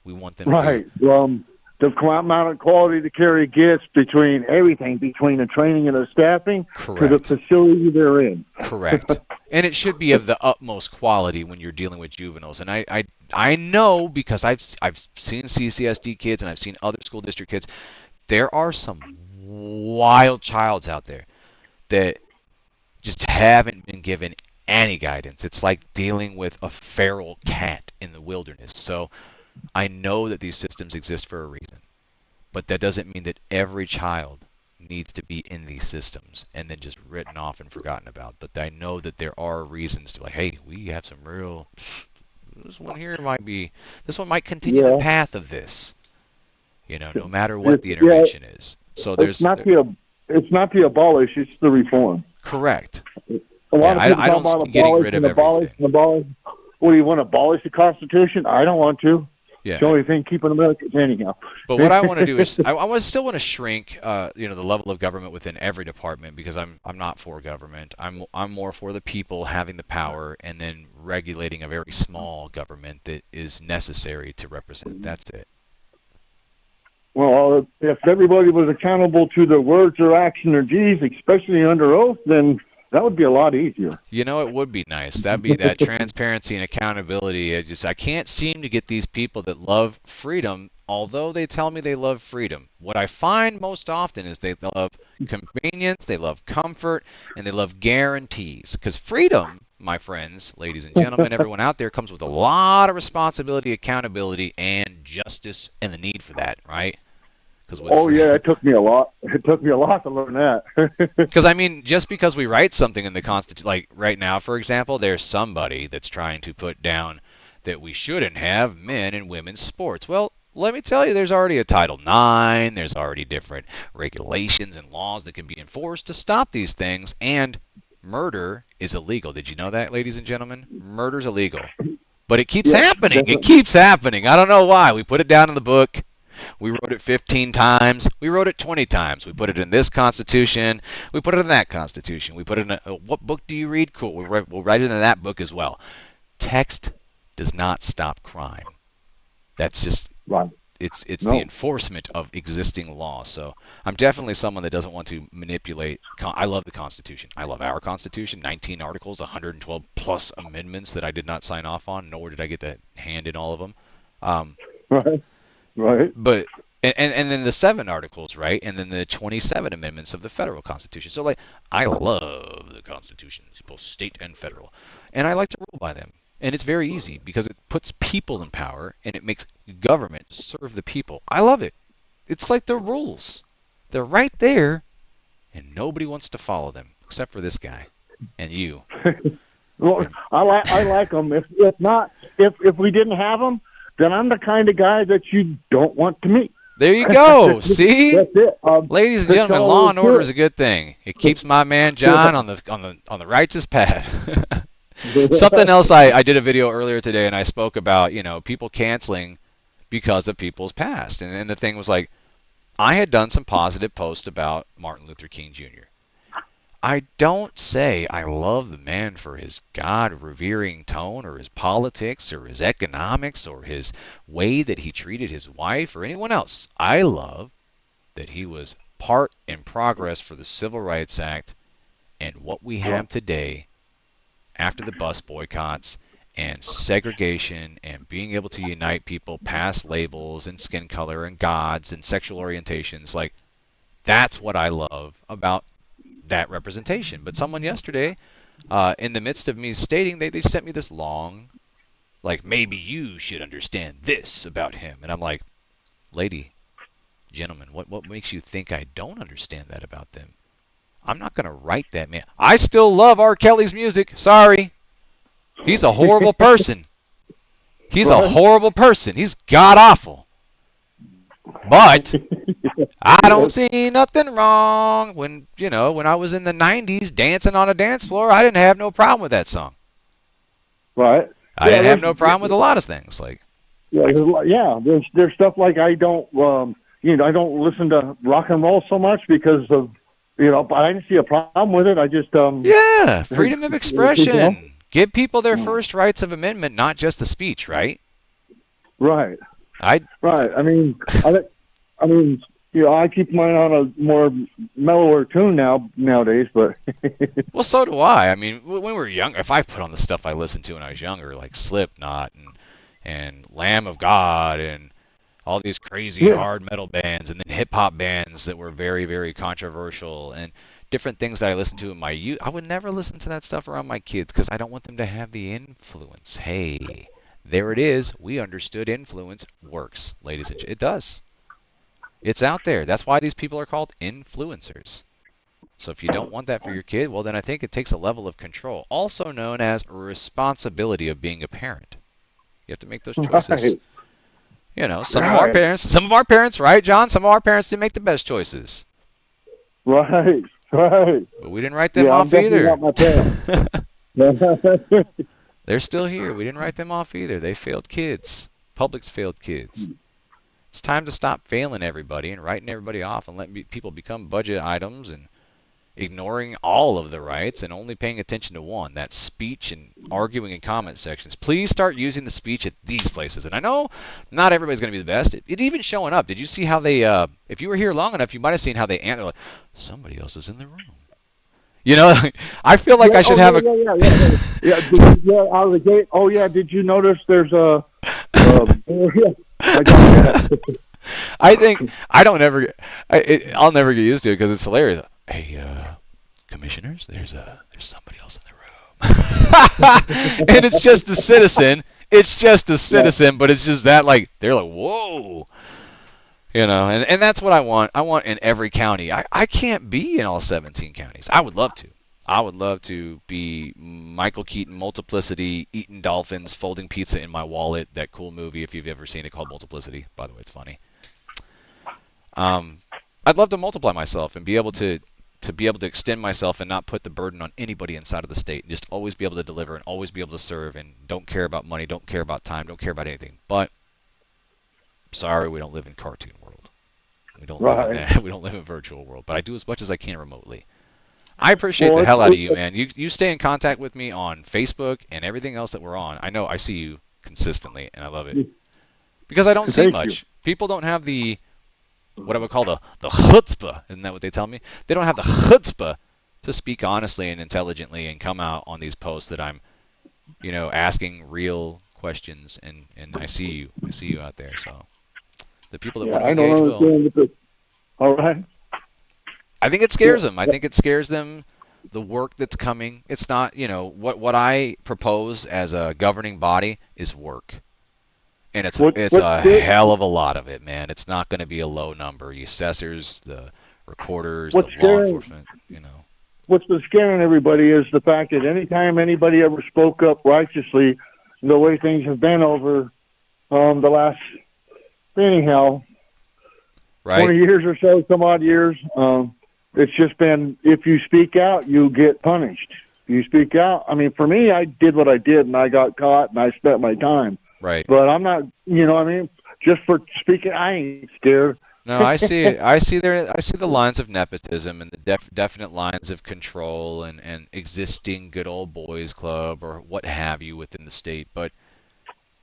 We want them to... The amount of quality the carry gets between everything, between the training and the staffing to the facility they're in. Correct. And it should be of the utmost quality when you're dealing with juveniles. And I know, because I've seen CCSD kids and I've seen other school district kids, there are some wild childs out there that just haven't been given any guidance. It's like dealing with a feral cat in the wilderness. So I know that these systems exist for a reason, but that doesn't mean that every child needs to be in these systems and then just written off and forgotten about. But I know that there are reasons to, like, hey, we have some real, this one might continue the path of this, no matter what the intervention is. So it's not the abolish, it's the reform. Correct. A lot of people I don't see getting rid of everything. Abolish. What, do you want to abolish the Constitution? I don't want to. Yeah. It's the only thing keeping Americans anyhow. But what I want to do is, I still want to shrink, the level of government within every department, because I'm not for government. I'm more for the people having the power, and then regulating a very small government that is necessary to represent. That's it. Well, if everybody was accountable to their words or action or deeds, especially under oath, then that would be a lot easier. It would be nice. That'd be that transparency and accountability. I can't seem to get these people that love freedom, although they tell me they love freedom. What I find most often is they love convenience, they love comfort, and they love guarantees. Because freedom, my friends, ladies and gentlemen, everyone out there, comes with a lot of responsibility, accountability, and justice, and the need for that, right? Yeah, it took me a lot. It took me a lot to learn that. Because, just because we write something in the Constitution, like right now, for example, there's somebody that's trying to put down that we shouldn't have men and women's sports. Well, let me tell you, there's already a Title IX, there's already different regulations and laws that can be enforced to stop these things, and murder is illegal. Did you know that, ladies and gentlemen? Murder's illegal. But it keeps Yeah, happening. definitely. It keeps happening. I don't know why. We put it down in the book. We wrote it 15 times. We wrote it 20 times. We put it in this Constitution. We put it in that Constitution. We put it in what book do you read? Cool. We'll write it in that book as well. Text does not stop crime. That's just Right. it's No. the enforcement of existing law. So I'm definitely someone that doesn't want to manipulate. I love the Constitution. I love our Constitution. 19 articles, 112 plus amendments that I did not sign off on, nor did I get to hand in all of them. Right. Right. But and then the 7 articles, right? And then the 27 amendments of the federal Constitution. So like I love the Constitutions, both state and federal, and I like to rule by them. And it's very easy because it puts people in power and it makes government serve the people. I love it. It's like the rules. They're right there, and nobody wants to follow them except for this guy and you. Well, I like them. If we didn't have them, then I'm the kind of guy that you don't want to meet. There you go. See, That's it. ladies and gentlemen, law and order is a good thing. It keeps my man John on the righteous path. Something else I did a video earlier today, and I spoke about people canceling because of people's past, and the thing was like I had done some positive posts about Martin Luther King Jr. I don't say I love the man for his God-revering tone or his politics or his economics or his way that he treated his wife or anyone else. I love that he was part in progress for the Civil Rights Act and what we have today after the bus boycotts and segregation and being able to unite people past labels and skin color and gods and sexual orientations. Like, that's what I love about that representation. But someone yesterday, in the midst of me stating, they sent me this long, like, maybe you should understand this about him. And I'm like, lady, gentlemen, what makes you think I don't understand that about them? I'm not going to write that, man. I still love R. Kelly's music. Sorry. He's a horrible person. He's a horrible person. He's god-awful. But I don't see nothing wrong when I was in the 90s dancing on a dance floor, I didn't have no problem with that song. Right. I didn't have no problem with a lot of things. Like, there's stuff like I don't I don't listen to rock and roll so much because of but I didn't see a problem with it. I just freedom of expression. Give people their first rights of amendment, not just the speech, right? Right. Right. I mean, I keep mine on a more mellower tune nowadays, but well, so do I. I mean, when we were young, if I put on the stuff I listened to when I was younger, like Slipknot and Lamb of God and all these crazy hard metal bands, and then hip hop bands that were very, very controversial, and different things that I listened to in my youth, I would never listen to that stuff around my kids because I don't want them to have the influence. Hey, there it is. We understood influence works, ladies and gentlemen. It does. It's out there. That's why these people are called influencers. So if you don't want that for your kid, well, then I think it takes a level of control, also known as responsibility of being a parent. You have to make those choices. Right. Some of our parents, right, John? Some of our parents didn't make the best choices. Right. But we didn't write them off either. Not my parents. They're still here. We didn't write them off either. They failed kids. Public's failed kids. It's time to stop failing everybody and writing everybody off and letting people become budget items and ignoring all of the rights and only paying attention to one, that speech and arguing in comment sections. Please start using the speech at these places. And I know not everybody's going to be the best. It even showing up. Did you see how they, if you were here long enough, you might have seen how they answer, like, somebody else is in the room. I feel like I should have a... Out of the gate. Oh, yeah, did you notice there's a... I got that. I think I'll never get used to it because it's hilarious. Hey, commissioners, there's somebody else in the room, and it's just a citizen. It's just a citizen, but it's just that they're like, whoa, and that's what I want. I want in every county. I can't be in all 17 counties. I would love to. I would love to be Michael Keaton, Multiplicity, eating dolphins, folding pizza in my wallet. That cool movie, if you've ever seen it, called Multiplicity. By the way, it's funny. I'd love to multiply myself and be able to to be able to extend myself and not put the burden on anybody inside of the state, and just always be able to deliver and always be able to serve, and don't care about money, don't care about time, don't care about anything. But sorry, we don't live in cartoon world. We don't live in that. We don't live in virtual world. But I do as much as I can remotely. I appreciate the hell out of you, man. You stay in contact with me on Facebook and everything else that we're on. I know I see you consistently, and I love it. Because I don't see much. People don't have the, what I would call the chutzpah. Isn't that what they tell me? They don't have the chutzpah to speak honestly and intelligently and come out on these posts that I'm, asking real questions. And I see you. I see you out there. So the people that want to engage will. All right. I think it scares them. I think it scares them, the work that's coming. It's not, what I propose as a governing body is work. And it's a hell of a lot of it, man. It's not going to be a low number. The assessors, the recorders, the law enforcement, What's been scaring everybody is the fact that anytime anybody ever spoke up righteously, the way things have been over the last, anyhow, 20 years or so, some odd years, it's just been, if you speak out, you get punished. You speak out. I mean, for me, I did what I did, and I got caught, and I spent my time. Right. But I'm not, just for speaking, I ain't scared. No, I see it. I see the lines of nepotism and the definite lines of control and existing good old boys club or what have you within the state. But,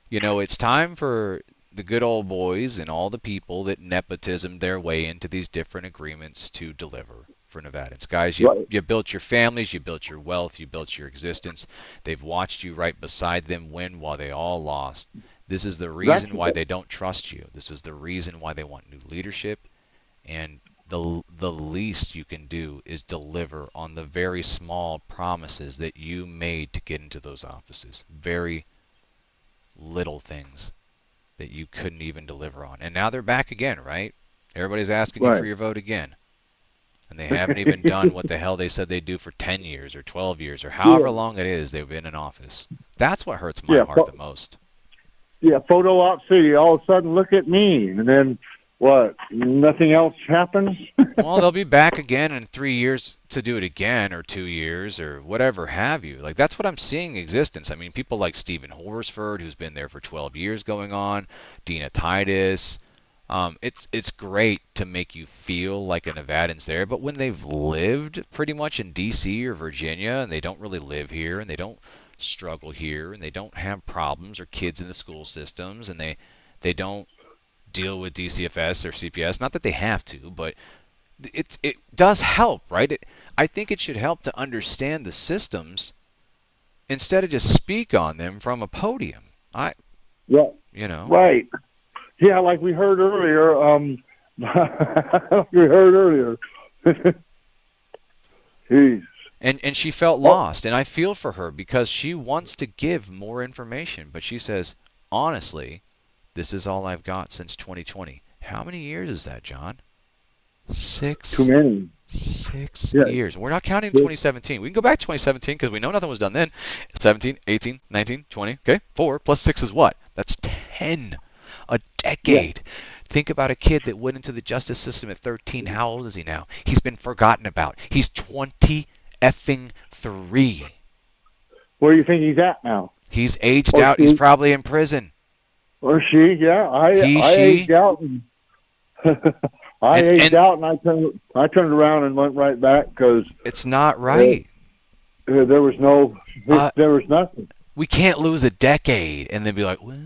it's time for the good old boys and all the people that nepotism their way into these different agreements to deliver for Nevadans. Guys, you built your families, you built your wealth, you built your existence. They've watched you right beside them win while they all lost. This is the reason why they don't trust you. This is the reason why they want new leadership. And the least you can do is deliver on the very small promises that you made to get into those offices. Very little things that you couldn't even deliver on. And now they're back again, right? Everybody's asking you for your vote again. And they haven't even done what the hell they said they'd do for 10 years or 12 years or however long it is they've been in office. That's what hurts my heart the most. Yeah, photo op city, all of a sudden, look at me. And then, what, nothing else happens? Well, they'll be back again in 3 years to do it again, or 2 years, or whatever have you. Like, that's what I'm seeing in existence. I mean, people like Stephen Horsford, who's been there for 12 years going on, Dina Titus. It's great to make you feel like a Nevadan's there, but when they've lived pretty much in D.C. or Virginia, and they don't really live here, and they don't struggle here, and they don't have problems or kids in the school systems, and they don't deal with DCFS or CPS. Not that they have to, but it does help, right? I think it should help to understand the systems instead of just speak on them from a podium. Right. Yeah, like we heard earlier. Jeez. And she felt lost, and I feel for her because she wants to give more information, but she says, honestly, this is all I've got since 2020. How many years is that, John? 6. Too many. 6 years. We're not counting 2017. We can go back to 2017 because we know nothing was done then. 17, 18, 19, 20. Okay, 4 plus 6 is what? That's 10. A decade. Yeah. Think about a kid that went into the justice system at 13. How old is he now? He's been forgotten about. He's 20 effing 3. Where do you think he's at now? He's aged out. He's probably in prison. Or she? Yeah, I aged out. And I aged out, and I turned around and went right back because it's not right. There was nothing. We can't lose a decade and then be like, well,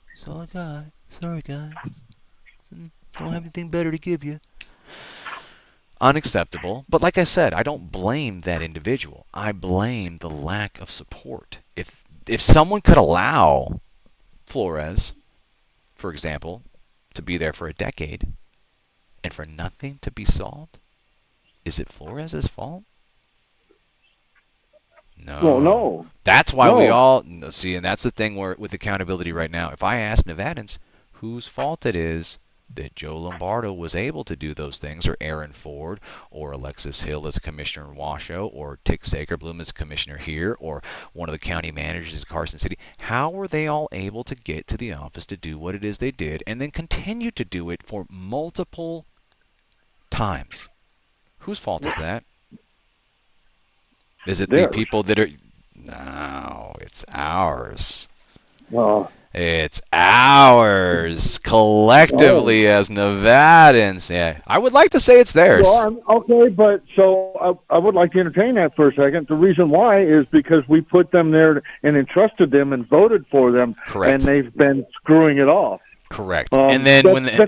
that's all I got. Sorry, guys. Don't have anything better to give you. Unacceptable. But like I said, I don't blame that individual. I blame the lack of support. If someone could allow Flores, for example, to be there for a decade and for nothing to be solved, is it Flores' fault? No. Well, no. That's why we all see, and that's the thing with accountability right now. If I ask Nevadans whose fault it is that Joe Lombardo was able to do those things, or Aaron Ford, or Alexis Hill as a commissioner in Washoe, or Tick Sagerbloom as a commissioner here, or one of the county managers in Carson City, how were they all able to get to the office to do what it is they did and then continue to do it for multiple times? Whose fault is that? Is it theirs. the people that are? No, it's ours. Well, It's ours collectively as Nevadans. Yeah, I would like to say it's theirs. okay, but so I would like to entertain that for a second. The reason why is because we put them there and entrusted them and voted for them, Correct. and they've been screwing it off. Correct. And then It's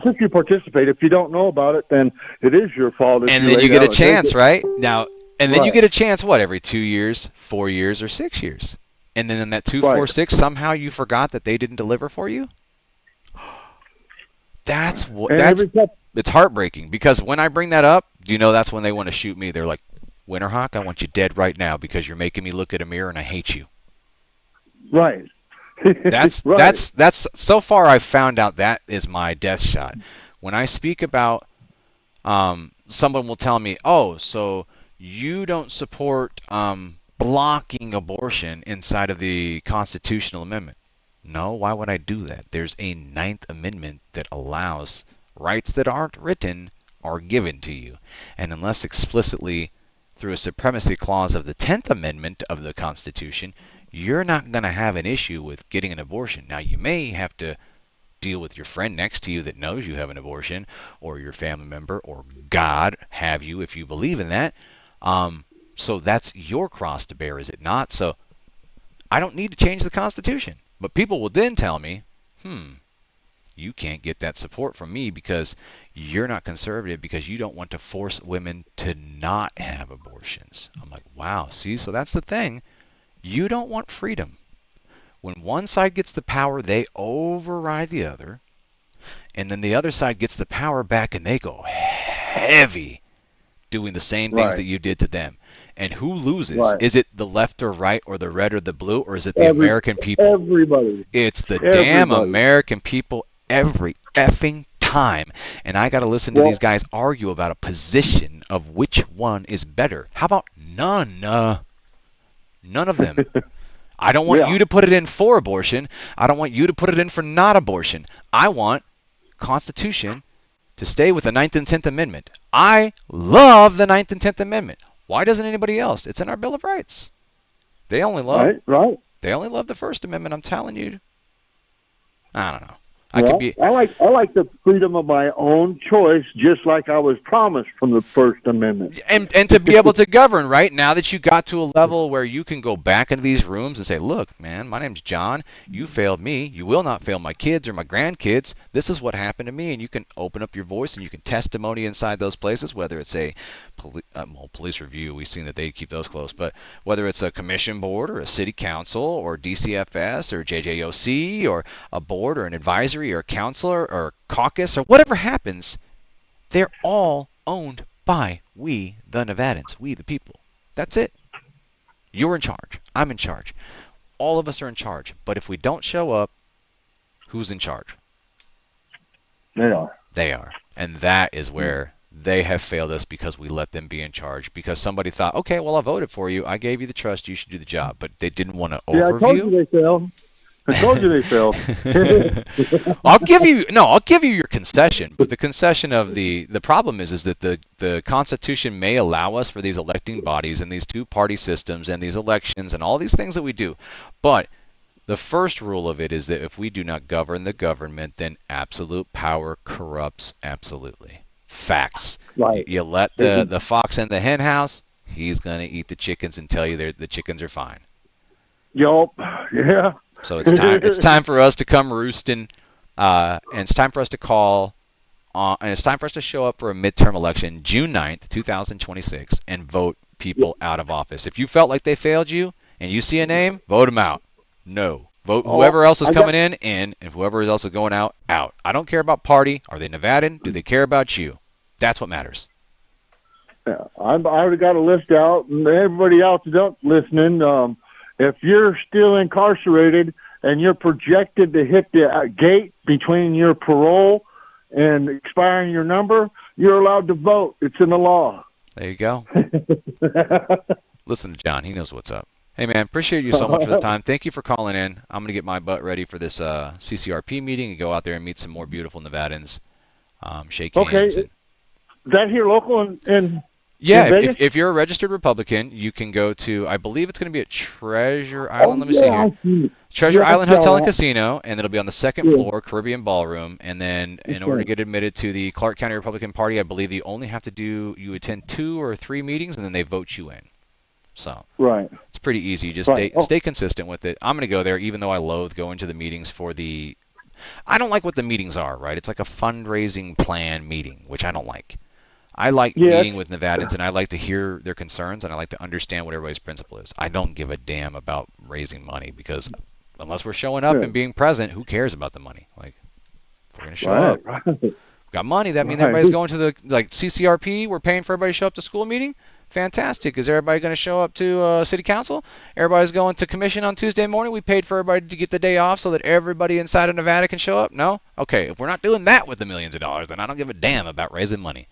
if you participate. If you don't know about it, then it is your fault. And then you get a chance, right? Now, and then you Right. get a chance, what, every 2 years, 4 years, or 6 years? And then in that 2, 4, 6, somehow you forgot that they didn't deliver for you? It's heartbreaking, because when I bring that up, do you know that's when they want to shoot me? They're like, Winterhawk, I want you dead right now because you're making me look at a mirror and I hate you. Right. That's so far I've found out that is my death shot. When I speak about, someone will tell me, oh, so you don't support blocking abortion inside of the constitutional amendment. No, why would I do that? There's a 9th Amendment that allows rights that aren't written are given to you. And unless explicitly through a supremacy clause of the 10th Amendment of the Constitution, you're not going to have an issue with getting an abortion. Now, you may have to deal with your friend next to you that knows you have an abortion, or your family member, or God have you if you believe in that. So that's your cross to bear, is it not? So I don't need to change the Constitution. But people will then tell me, you can't get that support from me because you're not conservative, because you don't want to force women to not have abortions. I'm like, wow, see, so that's the thing. You don't want freedom. When one side gets the power, they override the other. And then the other side gets the power back and they go heavy doing the same things that you did to them. And who loses? Right. Is it the left or right, or the red or the blue, or is it the American people? Everybody. It's the damn American people every effing time. And I got to listen to these guys argue about a position of which one is better. How about none? None of them. I don't want you to put it in for abortion. I don't want you to put it in for not abortion. I want Constitution to stay with the 9th and 10th Amendment. I love the 9th and 10th Amendment. Why doesn't anybody else? It's in our Bill of Rights. They only love They only love the First Amendment. I'm telling you. I don't know. I like the freedom of my own choice, just like I was promised from the First Amendment. And to be able to govern, right? Now that you got to a level where you can go back into these rooms and say, look, man, my name's John. You failed me. You will not fail my kids or my grandkids. This is what happened to me. And you can open up your voice and you can testimony inside those places, whether it's a police review. We've seen that they keep those close. But whether it's a commission board or a city council or DCFS or JJOC or a board or an advisory or a counselor or a caucus or whatever happens, they're all owned by we, the Nevadans, we, the people. That's it. You're in charge. I'm in charge. All of us are in charge. But if we don't show up, who's in charge? They are. They are. And that is where they have failed us, because we let them be in charge. Because somebody thought, okay, well, I voted for you. I gave you the trust. You should do the job. But they didn't want to overview. Yeah, I told you they failed. I told you they failed. I'll give you your concession, but the concession of the problem is that the Constitution may allow us for these electing bodies and these two-party systems and these elections and all these things that we do. But the first rule of it is that if we do not govern the government, then absolute power corrupts absolutely. Facts. Right. You let the fox in the hen house, he's going to eat the chickens and tell you the chickens are fine. Yup. Yeah. So it's time for us to come roosting, and it's time for us to call, and it's time for us to show up for a midterm election, June 9th, 2026, and vote people out of office. If you felt like they failed you and you see a name, vote them out. No. Vote whoever else is coming in, and whoever else is going out. I don't care about party. Are they Nevadan? Do they care about you? That's what matters. Yeah, I already got a list out, and everybody else that's listening, if you're still incarcerated and you're projected to hit the gate between your parole and expiring your number, you're allowed to vote. It's in the law. There you go. Listen to John. He knows what's up. Hey, man, appreciate you so much for the time. Thank you for calling in. I'm going to get my butt ready for this CCRP meeting and go out there and meet some more beautiful Nevadans. Shake hands. Okay. Is that here local in Yeah, Vegas? if you're a registered Republican, you can go to, I believe it's going to be at Treasure Island. Let me see here. I see. Treasure Yeah, I Island saw Hotel and that. Casino, and it'll be on the second Yeah. floor, Caribbean Ballroom. And then in order to Okay. get admitted to the Clark County Republican Party, I believe you only have to you attend 2 or 3 meetings, and then they vote you in. So Right. it's pretty easy. You just Right. stay consistent with it. I'm going to go there, even though I loathe going to the meetings I don't like what the meetings are, right? It's like a fundraising plan meeting, which I don't like. I like meeting with Nevadans, and I like to hear their concerns, and I like to understand what everybody's principle is. I don't give a damn about raising money, because unless we're showing up and being present, who cares about the money? Like, if we're going to show up, we got money, that means everybody's going to the, like, CCRP, we're paying for everybody to show up to school meeting? Fantastic. Is everybody going to show up to city council? Everybody's going to commission on Tuesday morning. We paid for everybody to get the day off so that everybody inside of Nevada can show up? No? Okay, if we're not doing that with the millions of dollars, then I don't give a damn about raising money.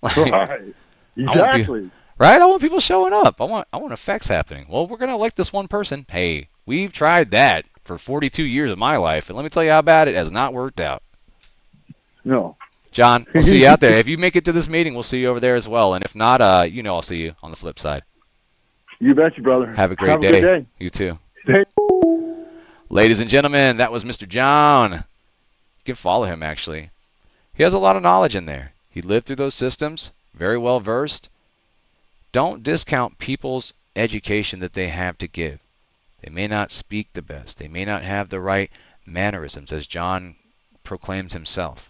Like, Right. Exactly. Right? I want people showing up. I want effects happening. Well, we're going to elect this one person. Hey, we've tried that for 42 years of my life, and let me tell you how bad it has not worked out. No. John, we'll see you out there. If you make it to this meeting, we'll see you over there as well. And if not, I'll see you on the flip side. You betcha, brother. Have a great Have day. a good day. You too. Hey. Ladies and gentlemen, that was Mr. John. You can follow him, actually. He has a lot of knowledge in there. He lived through those systems, very well versed. Don't discount people's education that they have to give. They may not speak the best. They may not have the right mannerisms, as John proclaims himself.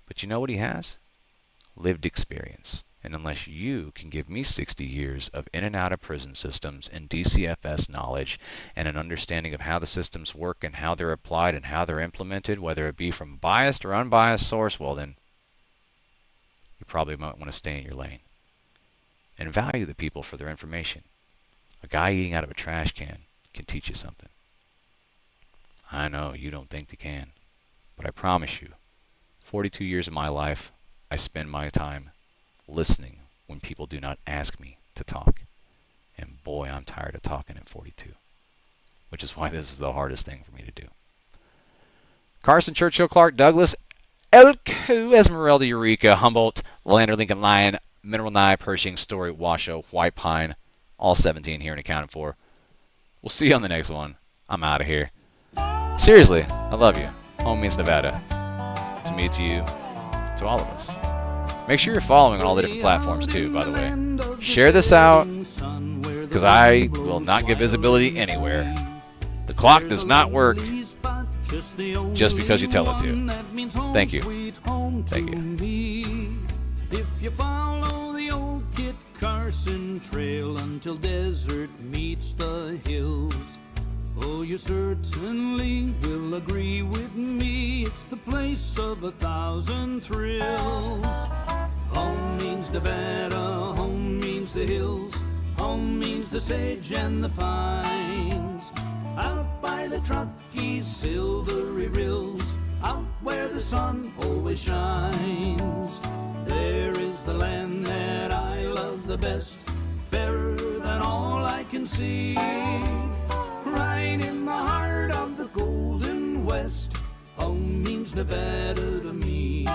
But you know what he has? Lived experience. And unless you can give me 60 years of in and out of prison systems and DCFS knowledge and an understanding of how the systems work and how they're applied and how they're implemented, whether it be from biased or unbiased source, well then, you probably might want to stay in your lane. And value the people for their information. A guy eating out of a trash can teach you something. I know you don't think they can, but I promise you, 42 years of my life, I spend my time listening when people do not ask me to talk. And boy, I'm tired of talking at 42, which is why this is the hardest thing for me to do. Carson, Churchill, Clark, Douglas, Elko, Esmeralda, Eureka, Humboldt, Lander, Lincoln, Lyon, Mineral Nye, Pershing, Story, Washoe, White Pine, all 17 here and accounted for. We'll see you on the next one. I'm out of here. Seriously, I love you. Home means Nevada. To me, to you, to all of us. Make sure you're following on all the different platforms too, by the way. Share this out, because I will not get visibility anywhere. The clock does not work just because you tell it to. Thank you. Thank you. If you follow the old Kit Carson trail until desert meets the hills, oh, you certainly will agree with me. It's the place of 1,000 thrills. Home means Nevada, home means the hills, home means the sage and the pines. Out by the Truckee's silvery rills, out where the sun always shines. There is the land that I love the best, fairer than all I can see. Right in the heart of the Golden West, home means Nevada to me.